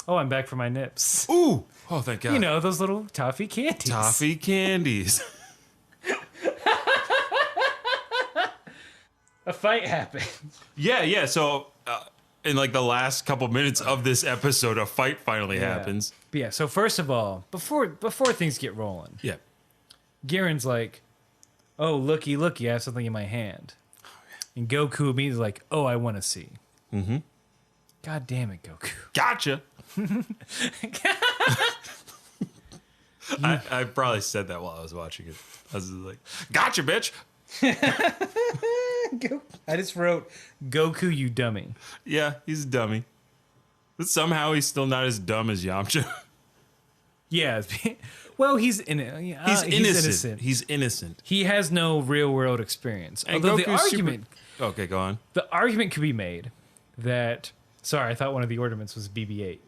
Oh, I'm back for my nips. Ooh. Oh, thank God. You know, those little toffee candies. Toffee candies. A fight happened. Yeah. So, in like the last couple minutes of this episode, a fight finally happens. But yeah, so first of all, before things get rolling, Yeah. Giran's like, oh, looky, I have something in my hand. And Goku immediately like, oh, I want to see. God damn it, Goku. Gotcha. I probably said that while I was watching it. I was like, gotcha, bitch. I just wrote, Goku, you dummy. Yeah, he's a dummy. But somehow he's still not as dumb as Yamcha. Yeah. Well, he's innocent. He's innocent. He has no real world experience. And Although Goku's the argument... Okay, go on. The argument could be made that... Sorry, I thought one of the ornaments was BB-8.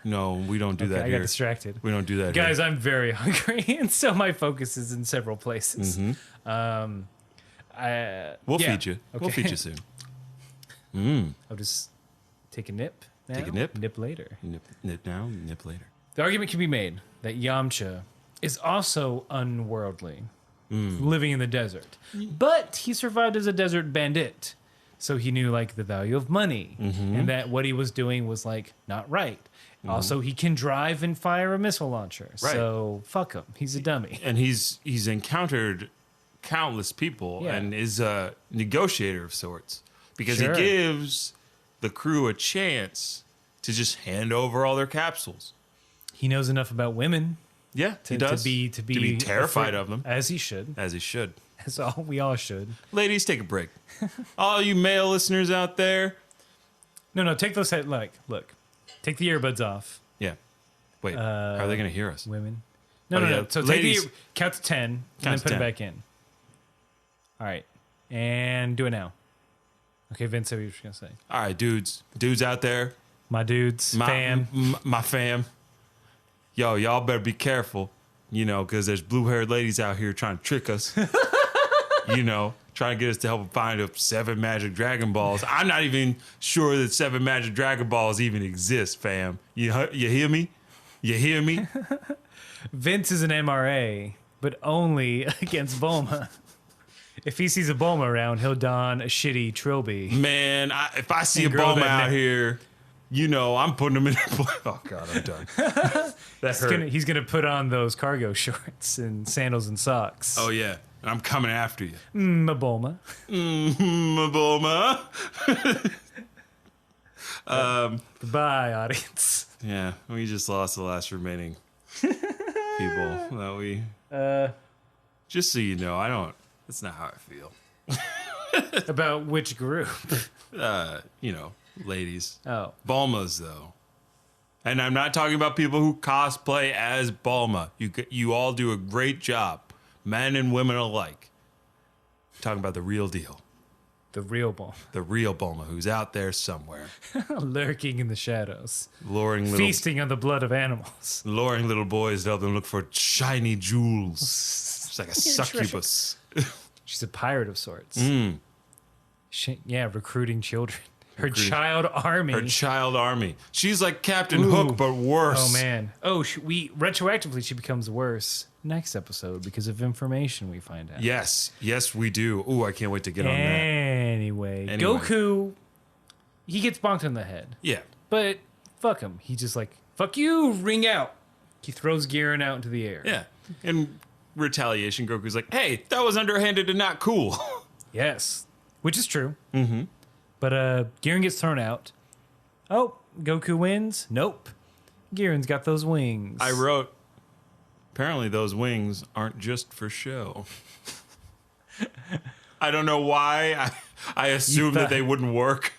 No, we don't do that I here. got distracted. We don't do that Guys, here. I'm very hungry, and so my focus is in several places. We'll feed you. Okay. We'll feed you soon. I'll just take a nip now. Take a nip? Nip later. Nip now, nip later. The argument can be made that Yamcha is also unworldly, living in the desert. But he survived as a desert bandit. So he knew like the value of money and that what he was doing was like not right. Also, he can drive and fire a missile launcher. Right. So fuck him. He's a dummy. And he's encountered countless people and is a negotiator of sorts because he gives the crew a chance to just hand over all their capsules. He knows enough about women. Yeah, he does. To be terrified of them. As he should. As he should. As we all should. Ladies, take a break. All you male listeners out there. No, take those look. Take the earbuds off. Yeah. Wait, how are they going to hear us? Women. No. So ladies, count to 10 and then put it back in. All right. And do it now. Okay, Vince, what were you going to say? All right, dudes out there. My dudes, fam. My fam. Yo, y'all better be careful, because there's blue-haired ladies out here trying to trick us. Trying to get us to help find up 7 magic Dragon Balls. I'm not even sure that 7 magic Dragon Balls even exist, fam. You hear me? You hear me? Vince is an MRA, but only against Bulma. If he sees a Bulma around, he'll don a shitty trilby. Man, if I see a Bulma out here, I'm putting him in. Oh God, I'm done. That hurt. He's gonna put on those cargo shorts and sandals and socks. Oh yeah, and I'm coming after you. A Bulma. A Bulma. Goodbye, audience. Yeah, we just lost the last remaining people that we. Just so you know, that's not how I feel. About which group? Ladies. Oh. Bulmas, though. And I'm not talking about people who cosplay as Bulma. You all do a great job. Men and women alike. I'm talking about the real deal. The real Bulma. The real Bulma, who's out there somewhere. Lurking in the shadows. Feasting on the blood of animals. Luring little boys to help them look for shiny jewels. It's like a succubus. She's a pirate of sorts. Recruiting children. Her child army. Her child army. She's like Captain Hook, but worse. Oh, man. Oh, retroactively, she becomes worse next episode because of information we find out. Yes, we do. Ooh, I can't wait to get on that. Anyway, Goku, he gets bonked on the head. Yeah. But fuck him. He just like, fuck you, ring out. He throws Giran out into the air. Yeah. In retaliation, Goku's like, hey, that was underhanded and not cool. Yes. Which is true. Mm-hmm. But Giran gets thrown out. Oh, Goku wins? Nope. Giran's got those wings. I wrote, apparently those wings aren't just for show. I don't know why. I assumed that they wouldn't work.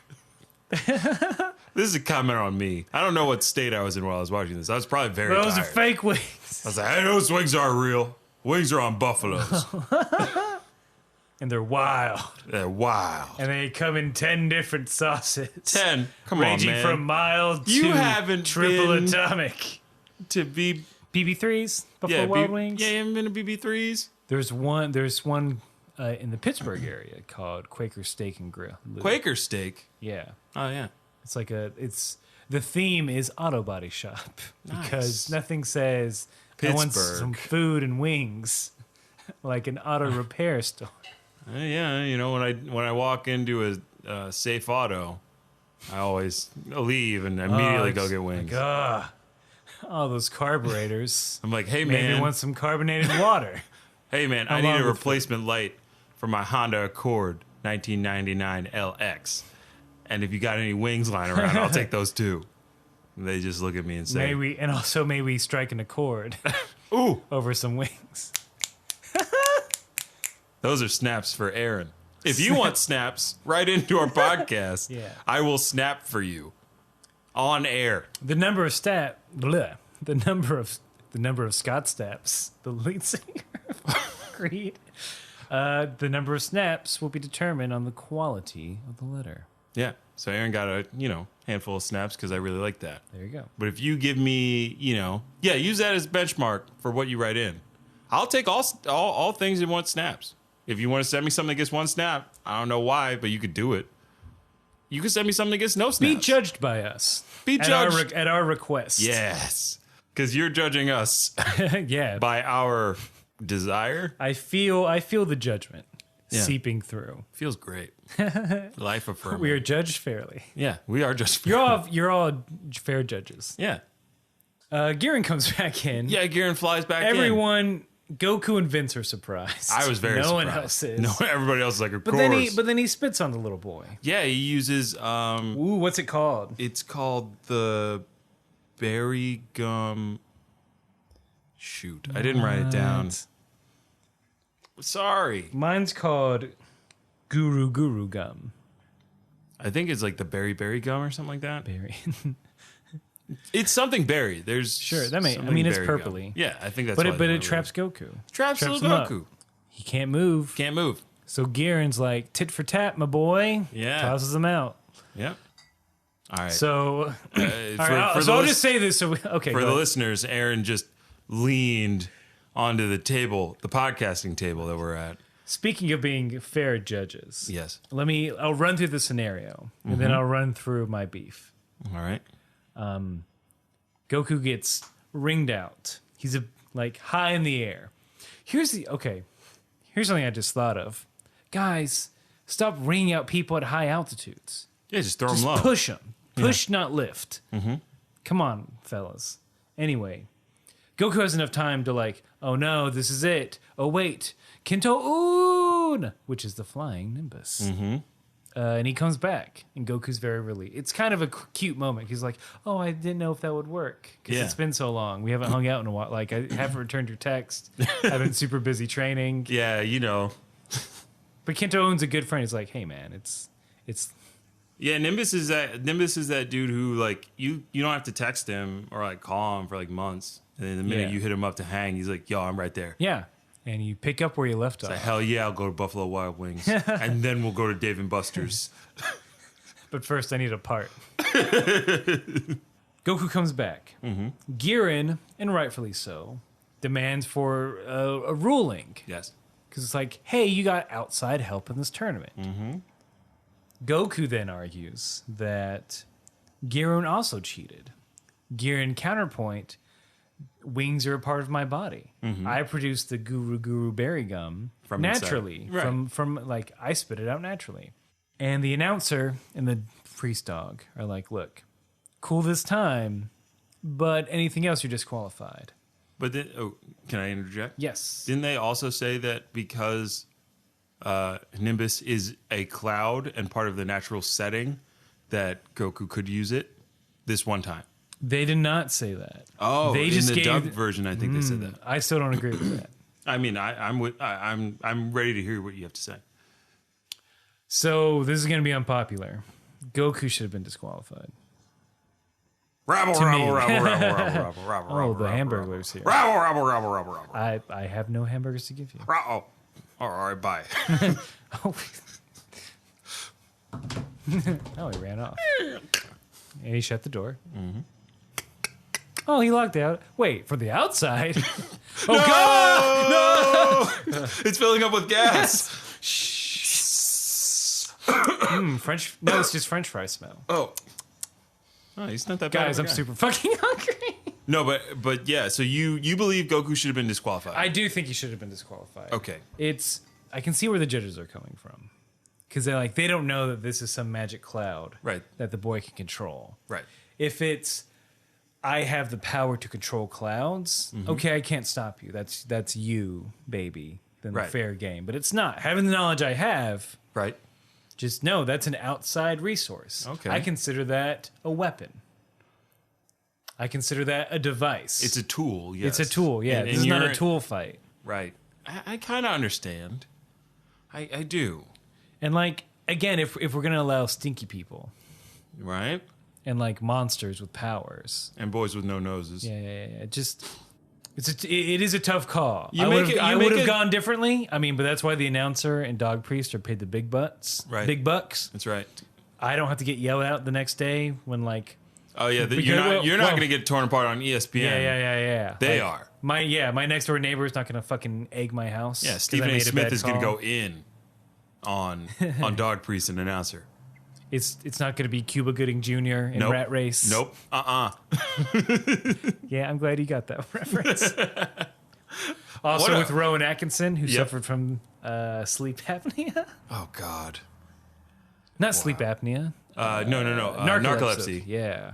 This is a comment on me. I don't know what state I was in while I was watching this. I was probably very Those tired. are fake wings. I was like, hey, those wings aren't real. Wings are on buffaloes. And they're wild. They're wild. And they come in 10 different sauces. 10. Come on, Ranging man. from mild You to haven't triple been atomic. to be BB3s, Buffalo Wild Wings. Yeah, you haven't been to BB3s? There's one in the Pittsburgh area called Quaker Steak and Grill. Quaker steak? Yeah. Oh, yeah. It's like the theme is auto body shop because nothing says I want some food and wings like an auto repair store. Yeah, you know, when I walk into a safe auto, I always leave and immediately go get wings. Like, all those carburetors. I'm like, hey, Maybe man. want some carbonated water. Hey, man, I need a replacement light for my Honda Accord 1999 LX. And if you got any wings lying around, I'll take those too. And they just look at me and say, may we strike an accord ooh, over some wings. those are snaps for Aaron. If you want snaps, write into our podcast. Yeah. I will snap for you on air. The number of the number of Scott Staps, the lead singer of Creed. The number of snaps will be determined on the quality of the letter. Yeah. So Aaron got a, handful of snaps because I really like that. There you go. But if you give me, use that as benchmark for what you write in. I'll take all things that want snaps. If you want to send me something that gets one snap, I don't know why, but you could do it. You can send me something that gets no snaps. Be judged by us. Be judged at our request. Yes. Because you're judging us yeah. by our desire. I feel the judgment seeping through. Feels great. Life affirming. We are judged fairly. Yeah, we are just fair. You're all fair judges. Yeah. Giran comes back in. Yeah, Giran flies back Everyone, Goku and Vince are surprised. I was very surprised. No one else is. No, everybody else is like, of but course. Then he spits on the little boy. Yeah, he uses... Ooh, what's it called? It's called the berry gum... Shoot, I didn't write it down. Sorry. Mine's called Guru Gum. I think it's like the berry gum or something like that. Berry. It's something berry. There's Sure, that may. I mean, it's berry purpley. gum. Yeah, I think that's. But it traps Goku. Traps little him up. Goku. He can't move. Can't move. So Giran's like tit for tat, my boy. Yeah. Tosses him out. Yeah. All right. So, for I'll just say this. So okay. For the listeners, Aaron just leaned onto the table, the podcasting table that we're at. Speaking of being fair judges, Yes. I'll run through the scenario and then I'll run through my beef. All right. Goku gets ringed out. He's high in the air. Here's something I just thought of. Guys, stop ringing out people at high altitudes. Yeah, just throw them low. Push them. Push, not lift. Mm-hmm. Come on, fellas. Anyway, Goku has enough time to oh no, this is it. Oh wait, Kinto-un, which is the flying Nimbus. Mm-hmm. And he comes back, and Goku's very relieved. It's kind of a cute moment. He's like, oh, I didn't know if that would work. Because it's been so long. We haven't hung out in a while. I haven't returned your text. I've been super busy training. Yeah, But Kinto-un's a good friend. He's like, hey, man, it's... Yeah, Nimbus is that dude who, you don't have to text him or, call him for, months. And then the minute you hit him up to hang, he's like, yo, I'm right there. Yeah. And you pick up where you left off. Hell yeah, I'll go to Buffalo Wild Wings. And then we'll go to Dave & Buster's. But first, I need a part. Goku comes back. Mm-hmm. Giran, and rightfully so, demands for a ruling. Yes. Because it's hey, you got outside help in this tournament. Mm-hmm. Goku then argues that Giran also cheated. Giran counterpoint, wings are a part of my body. I produce the Guru berry gum From naturally. inside. Right. From like, I spit it out naturally. And the announcer and the priest dog are like, look, cool this time, but anything else, you're disqualified. But then, can I interject? Yes. Didn't they also say that because Nimbus is a cloud and part of the natural setting, that Goku could use it this one time? They did not say that. Oh, they just in the gave dubbed version, I think they said that. I still don't agree with that. I mean, I'm ready to hear what you have to say. So this is going to be unpopular. Goku should have been disqualified. Rabble, To me. rabble, rabble, rabble, rabble, rabble, Oh, rabble, the rabble, Hamburglers here. rabble, rabble, rabble, rabble, rabble. I have no hamburgers to give you. Oh, all right, bye. Oh, oh, he ran off. And he shut the door. Oh, he locked out. Wait, for the outside? Oh, God! No! It's filling up with gas. French. No, it's just French fry smell. Oh, he's not that bad. Guys, of I'm a guy. super fucking hungry. No, but yeah. So you believe Goku should have been disqualified? I do think he should have been disqualified. Okay. I can see where the judges are coming from. Because they don't know that this is some magic cloud Right. that the boy can control. Right. If it's, I have the power to control clouds, okay, I can't stop you. That's you, baby. Then Right. fair game. But it's not. Having the knowledge I have, Right. just know that's an outside resource. Okay. I consider that a weapon. I consider that a device. It's a tool. Yes. It's a tool, yeah. And This is not you're- a tool fight. Right. I kind of understand. I do. And like, again, if we're gonna allow stinky people Right. and like monsters with powers, And boys with no noses. yeah. Just it is a tough call. You I make would it- you have make it- gone differently. I mean, but that's why the announcer and dog priest are paid the big Right. big bucks. That's right. I don't have to get yelled at the next day when like, Oh yeah. Because- You're well- not going to get torn apart on ESPN. yeah. They Like, are. My next door neighbor is not gonna fucking egg my house. Yeah. 'cause Stephen I A. made a Smith bad is going to call. go in on dog priest and announcer. It's not gonna be Cuba Gooding Jr. in Nope. Rat Race. Nope. Yeah, I'm glad you got that reference. Also What a- with Rowan Atkinson, who Yep. suffered from sleep apnea. Oh God. Not sleep apnea. No. Narcolepsy. Yeah.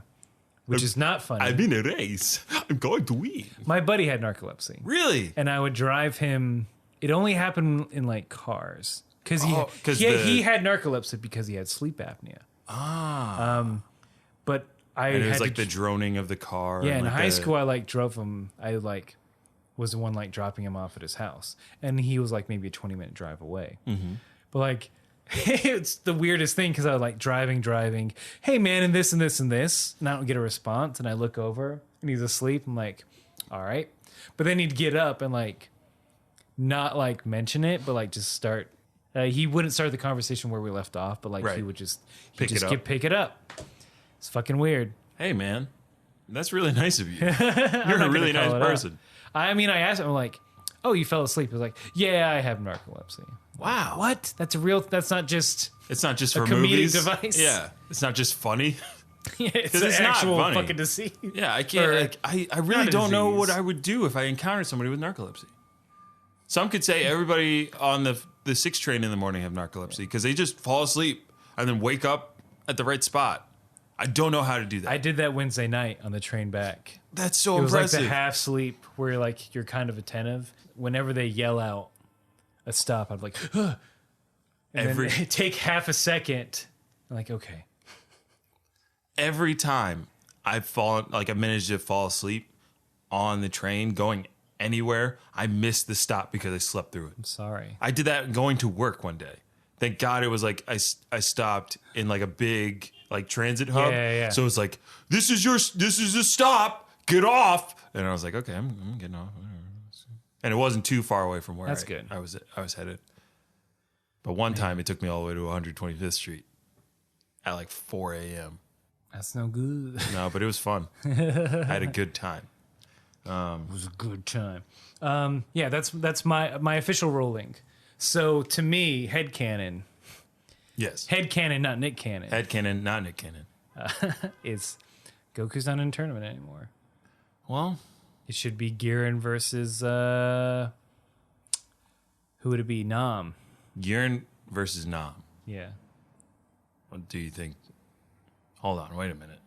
Which is not funny. I'm in a race. I'm going to win. My buddy had narcolepsy. Really? And I would drive him. It only happened in like cars. Because Oh, 'cause he had narcolepsy because he had sleep apnea. But I And it was had like to the droning of the car. Yeah, and in like high the- school, I like drove him. I like was the one like dropping him off at his house, and he was like maybe a 20-minute drive away. But like, it's the weirdest thing because I was like driving. Hey man, and this and this and this, and I don't get a response, and I look over and he's asleep. I'm like, all right, but then he'd get up and like not like mention it, but like just start. He wouldn't start the conversation where we left off, but like Right. he would just Pick it up. pick it up. It's fucking weird. Hey, man, that's really nice of you. You're a really nice call it out. person. I mean, I asked him, I'm like, oh, you fell asleep. He was like, yeah, I have narcolepsy. Wow. What? That's not just, It's not just A for comedic movies. device? Yeah. It's not just funny. it's 'Cause an it's not actual funny. fucking disease. Yeah, I can't. Or Like, I really not a don't know what disease. I would do if I encountered somebody with narcolepsy. Some could say everybody on the 6 train in the morning have narcolepsy because they just fall asleep and then wake up at the right spot. I don't know how to do that. I did that Wednesday night on the train back. That's so It was impressive. like the half sleep where like you're kind of attentive. Whenever they yell out a stop, I'd be like, huh. And Every- then take half a second. I'm like, okay. Every time I've managed to fall asleep on the train going anywhere, I missed the stop because I slept through it. I'm sorry. I did that going to work one day. Thank God it was like I stopped in like a big like transit hub. Yeah. So it's like this is the stop. Get off. And I was like, okay, I'm getting off. And it wasn't too far away from where That's good. I was headed. But one time it took me all the way to 125th Street at like 4 a.m. That's no good. No, but it was fun. I had a good time. It was a good time. Yeah, that's my official ruling. So to me, headcanon, Yes. Head canon, not Nick Cannon. Head canon, not Nick Cannon. Is Goku's not in a tournament anymore. Well, It should be Giran versus who would it be? Nam. Giran versus Nam. Yeah. What do you think? Hold on, wait a minute.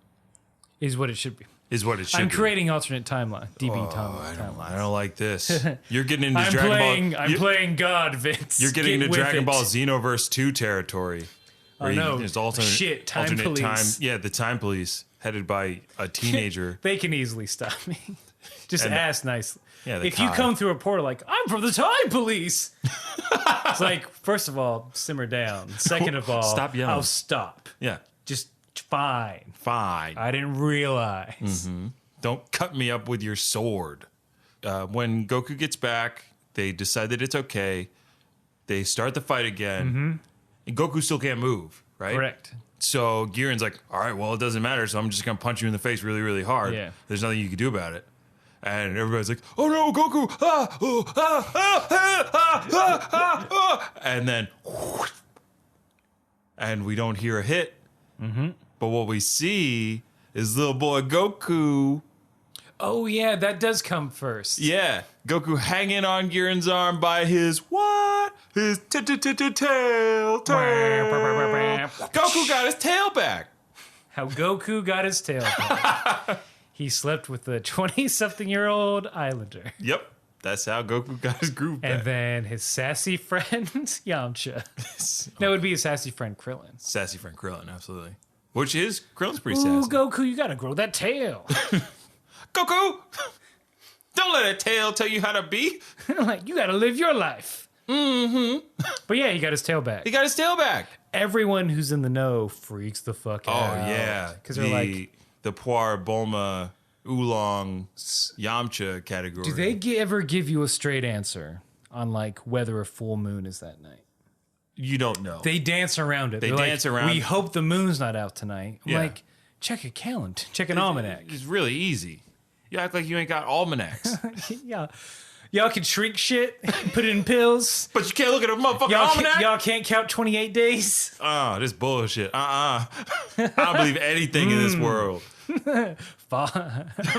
Is what it should be. Is what it should I'm be. creating alternate timeline. DB I timeline. don't like this. You're getting into I'm Dragon Ball. I'm playing God, Vince. You're getting Get into with Dragon it. Ball Xenoverse 2 territory. Oh, no. There's alternate, Shit, time alternate police. Yeah, the time police headed by a teenager. They can easily stop me. Just And- ask nicely. Yeah, the if you Kai. come through a portal like, I'm from the time police. It's like, first of all, simmer down. Second of all, Stop yelling. I'll stop. Yeah, Just fine. fine. I didn't realize. Mm-hmm. Don't cut me up with your sword. When Goku gets back, they decide that it's okay. They start the fight again. And Goku still can't move, right? Correct. So Giran's like, all right, well, it doesn't matter, so I'm just going to punch you in the face really, really hard. Yeah. There's nothing you can do about it. And everybody's like, oh no, Goku! Ah, oh, ah, ah, ah, ah, ah, ah, ah. And then, and we don't hear a hit. But what we see is little boy Goku. Oh, yeah, that does come first. Yeah, Goku hanging on Giran's arm by his what? His tail. Goku got his tail back. How Goku got his tail back. He slept with a 20-something-year-old Islander. Yep, that's how Goku got his groove back. And then his sassy friend, Yamcha. That would be his sassy friend, Krillin. Sassy friend Krillin, absolutely. Which is Krillin's pretty Ooh, sassy. Goku, you gotta grow that tail. Goku, don't let a tail tell you how to be. Like, you gotta live your life. But yeah, he got his tail back. He got his tail back. Everyone who's in the know freaks the fuck out. Oh yeah, Because they're like, the Poir, Bulma, Oolong, Yamcha category. do they ever give you a straight answer on like whether a full moon is that night? You don't know. They dance around it. They They're dance like, around we it. hope the moon's not out tonight. I'm Yeah. like, check a calendar, check an almanac. It's really easy. You act like you ain't got almanacs, Yeah. Y'all can shrink shit, put it in pills. but you can't look at a motherfucking Y'all almanac. can't count 28 days. Oh, this bullshit. I don't believe anything in this world.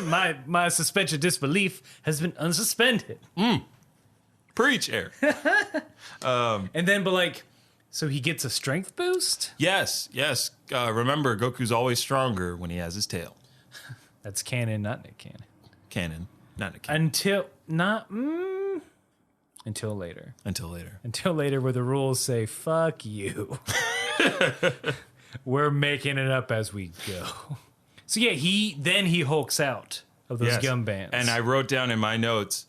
My suspension of disbelief has been unsuspended. Preach, Eric. And then, but like, so he gets a strength boost? Yes. Remember, Goku's always stronger when he has his tail. That's canon, not Nick Cannon. Canon, not a canon. Until later. Until later. Until later, where the rules say, fuck you. We're making it up as we go. So yeah, he hulks out of those Yes. gum bands. And I wrote down in my notes,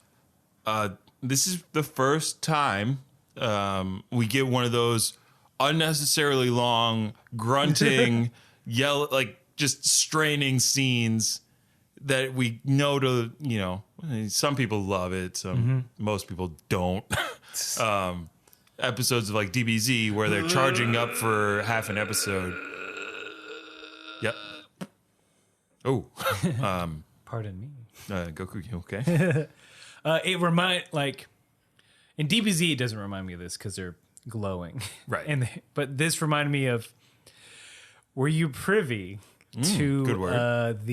this is the first time we get one of those unnecessarily long, grunting, yell, like just straining scenes that we know to, some people love it. Most people don't. Episodes of like DBZ where they're charging up for half an episode. Yep. Oh, Pardon me. Goku, you okay? In DBZ, it doesn't remind me of this because they're glowing. Right. But this reminded me of, were you privy to good word.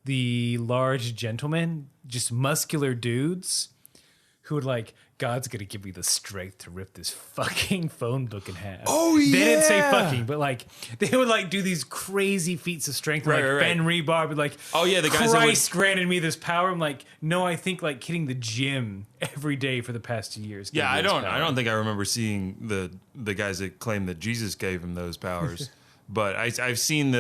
the large gentlemen, just muscular dudes who would like, God's gonna give me the strength to rip this fucking phone book in half. Oh, They didn't say yeah. fucking, but like they would like do these crazy feats of strength. Right, like right, right. Ben Rebar would like, Oh, yeah, the guys that would- Christ granted me this power. I'm like, no, I think like hitting the gym every day for the past 2 years. gave Yeah, me I this don't power. think I remember seeing the guys that claim that Jesus gave him those powers. But I've seen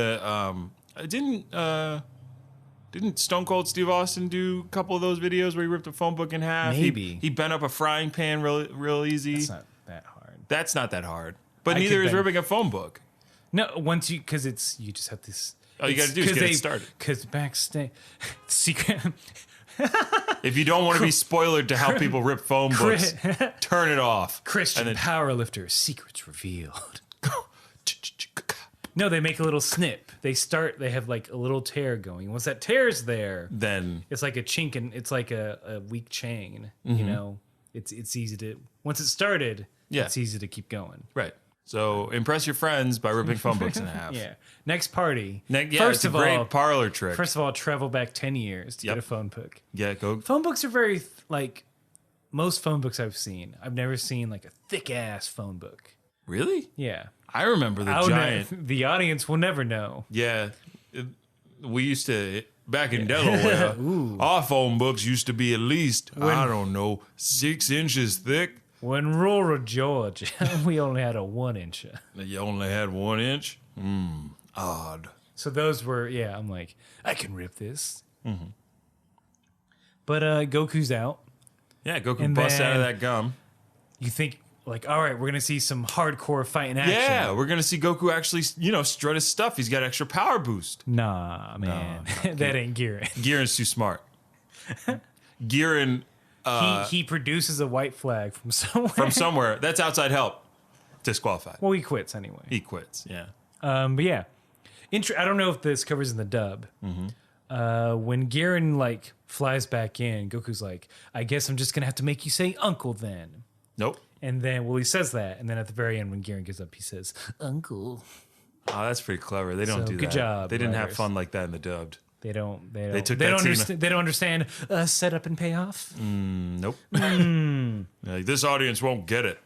didn't Stone Cold Steve Austin do a couple of those videos where he ripped a phone book in half? Maybe. He bent up a frying pan real easy. It's not that hard. That's not that hard. But I neither could is bend- ripping a phone book. No, once you you just have this. All you gotta do is get it started. Because backstage, secret. If you don't want to be spoiled to how people rip phone books, turn it off. Christian And then- powerlifter secrets revealed. No, they make a little snip. They have like a little tear going. Once that tear's there, Then it's like a chink and it's like a weak chain. Mm-hmm. You know, it's easy to once it started. Yeah. It's easy to keep going. right. So impress your friends by ripping phone books in half. Yeah. Next party. It's a great parlor trick. First of all, travel back 10 years to get a phone book. Yeah, go. Phone books are very, most phone books I've seen. I've never seen, a thick-ass phone book. Really? Yeah. I remember the giant. The audience will never know. Yeah. We used to, back in Delaware, our phone books used to be at least, 6 inches thick. When rural Georgia, we only had a 1 inch. You only had 1 inch? Odd. So those were, I'm like, I can rip this. Mm-hmm. But Goku's out. Yeah, Goku busts out of that gum. You think, all right, we're going to see some hardcore fighting action. Yeah, we're going to see Goku actually, strut his stuff. He's got extra power boost. Nah, man. That ain't Giran. Giran's too smart. Giran... he produces a white flag from somewhere. From somewhere. That's outside help. Disqualified. Well, he quits anyway. He quits, yeah. But yeah. I don't know if this covers in the dub. When Giran, flies back in, Goku's like, I guess I'm just going to have to make you say uncle then. Nope. And then, he says that. And then at the very end, when Giran gives up, he says, uncle. Oh, that's pretty clever. They don't do that. Good job. They didn't have fun like that in the dubbed. They don't understand setup and payoff. Nope. This audience won't get it.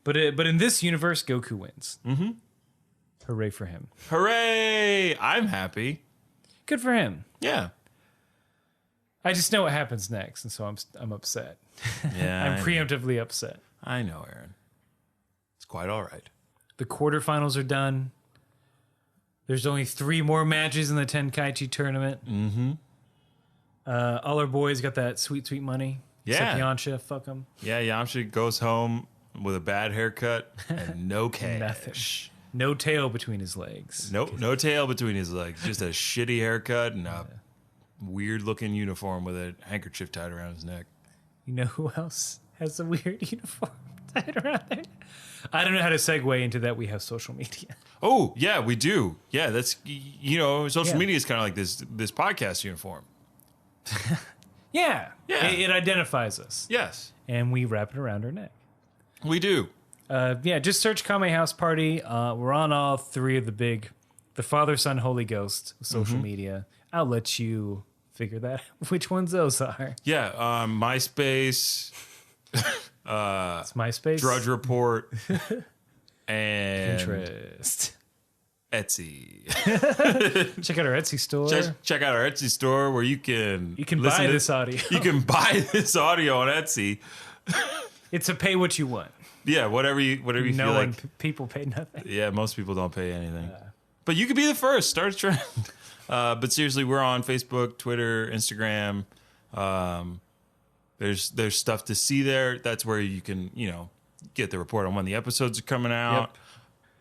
But in this universe, Goku wins. Mm-hmm. Hooray for him! Hooray! I'm happy. Good for him. Yeah. I just know what happens next, and so I'm upset. Yeah, I'm preemptively upset. I know, Aaron. It's quite all right. The quarterfinals are done. There's only 3 more matches in the Tenkaichi tournament. Mm-hmm. All our boys got that sweet, sweet money. Yeah. Except Yamcha, fuck him. Yeah, Yamcha goes home with a bad haircut and no cash. Nothing. No tail between his legs. Nope, no tail between his legs. Just a shitty haircut and a weird-looking uniform with a handkerchief tied around his neck. You know who else has a weird uniform tied around there? I don't know how to segue into that. We have social media. Oh, yeah, we do. Yeah, that's, social media is kind of like this podcast uniform. Yeah. Yeah. It identifies us. Yes. And we wrap it around our neck. We do. Just search Kame House Party. We're on all 3 of the Father, Son, Holy Ghost social media. I'll let you figure that which ones those are. Yeah, MySpace. It's MySpace. Drudge Report. And Pinterest. Etsy. Check out our Etsy store. Check out our Etsy store where you can buy this audio. You can buy this audio on Etsy. It's a pay what you want. Yeah, whatever you feel like. People pay nothing. Yeah, most people don't pay anything. But you could be the first. Start a trend. But seriously, we're on Facebook, Twitter, Instagram. There's stuff to see there. That's where you can, get the report on when the episodes are coming out. Yep.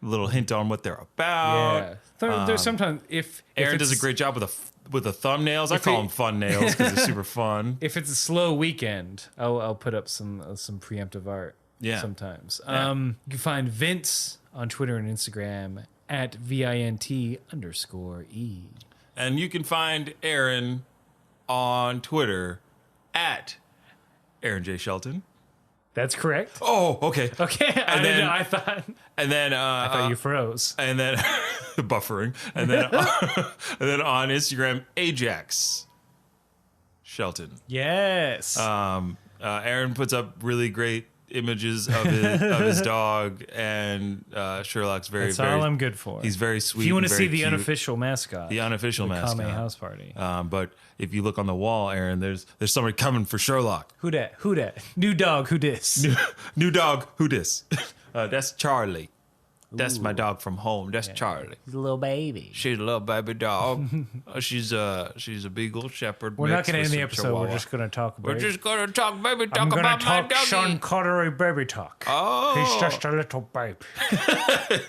A little hint on what they're about. Yeah. There's sometimes if Aaron does a great job with the thumbnails. I call them fun nails because they're super fun. If it's a slow weekend, I'll put up some preemptive art. Yeah. Sometimes. Yeah. You can find Vince on Twitter and Instagram at VINT_E. And you can find Aaron on Twitter at Aaron J. Shelton. That's correct. Oh, okay. Okay. I thought you froze. And then buffering. And then on Instagram, Ajax Shelton. Yes. Aaron puts up really great images of his dog, and Sherlock's very. That's all I'm good for. He's very sweet. If you want to see the cute. unofficial mascot, mascot, Kame House Party. But if you look on the wall, Aaron, there's somebody coming for Sherlock. Who dat? New dog. Who dis? New dog. Who dis? That's Charlie. That's my dog from home. That's Charlie. He's a little baby. She's a little baby dog. She's a beagle shepherd. We're not going to end the episode. Chihuahua. We're just going to talk. We're just going to talk baby talk I'm about gonna my talk doggy. Sean Connery baby talk. Oh, he's just a little baby.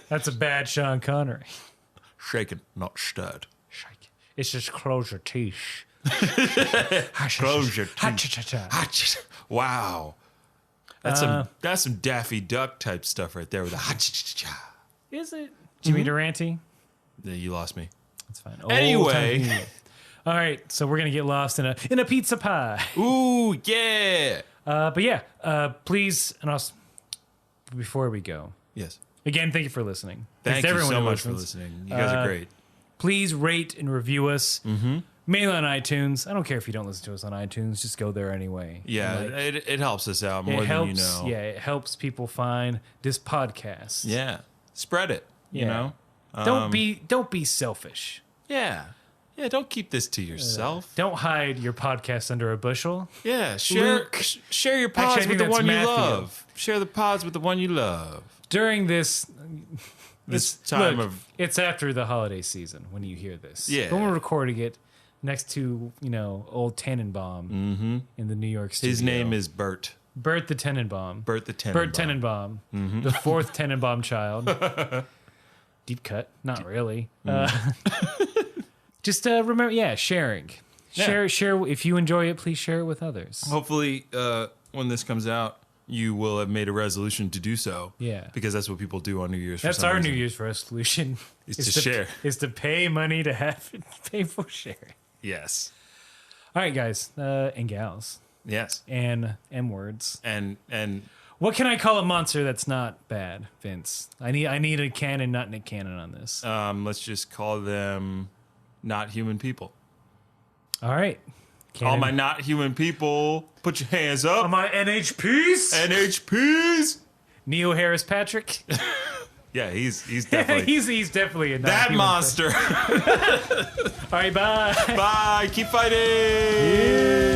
That's a bad Sean Connery. Shaken, not stirred. Shake. It's just close your teeth. Close your teeth. Wow. That's some Daffy Duck type stuff right there with a ha-cha-cha-cha. Is it Jimmy Durante? Yeah, you lost me. That's fine. Anyway, all right. So we're gonna get lost in a pizza pie. Ooh, yeah. But yeah, please, and also before we go, yes, Again, thank you for listening. Thank Thanks to you everyone so who much for listens. listening. You guys are great. Please rate and review us. Mainly on iTunes. I don't care if you don't listen to us on iTunes. Just go there anyway. Yeah, Like, it helps us out more it helps, than you know. Yeah, it helps people find this podcast. Yeah. Spread it, you know? Don't be selfish. Yeah. Yeah, don't keep this to yourself. Don't hide your podcast under a bushel. Yeah, share your pods Actually, I think with the that's one Matthew. you love. Share the pods with the one you love. During this Time look, of it's after the holiday season when you hear this. Yeah. But we're recording it next to, old Tannenbaum in the New York studio. his name is Bert. Bert the Tannenbaum. Bert the Tenenbaum. Bert Tannenbaum. The fourth Tannenbaum child. Deep cut. Not really. Just remember, sharing. Yeah. Share. If you enjoy it, please share it with others. Hopefully, when this comes out, you will have made a resolution to do so. Yeah. Because that's what people do on New Year's. That's our New Year's resolution. Is to share. Is to pay money to have it pay for sharing. Yes. All right, guys and gals Yes. and M words. And What can I call a monster that's not bad, Vince? I need a canon, not Nick Cannon on this. let's just call them not human people. All right. All my not human people, put your hands up. All my NHPs. NHPs. Neo Harris Patrick. Yeah, he's definitely he's definitely a that non-human monster. All right, bye. Bye. Keep fighting.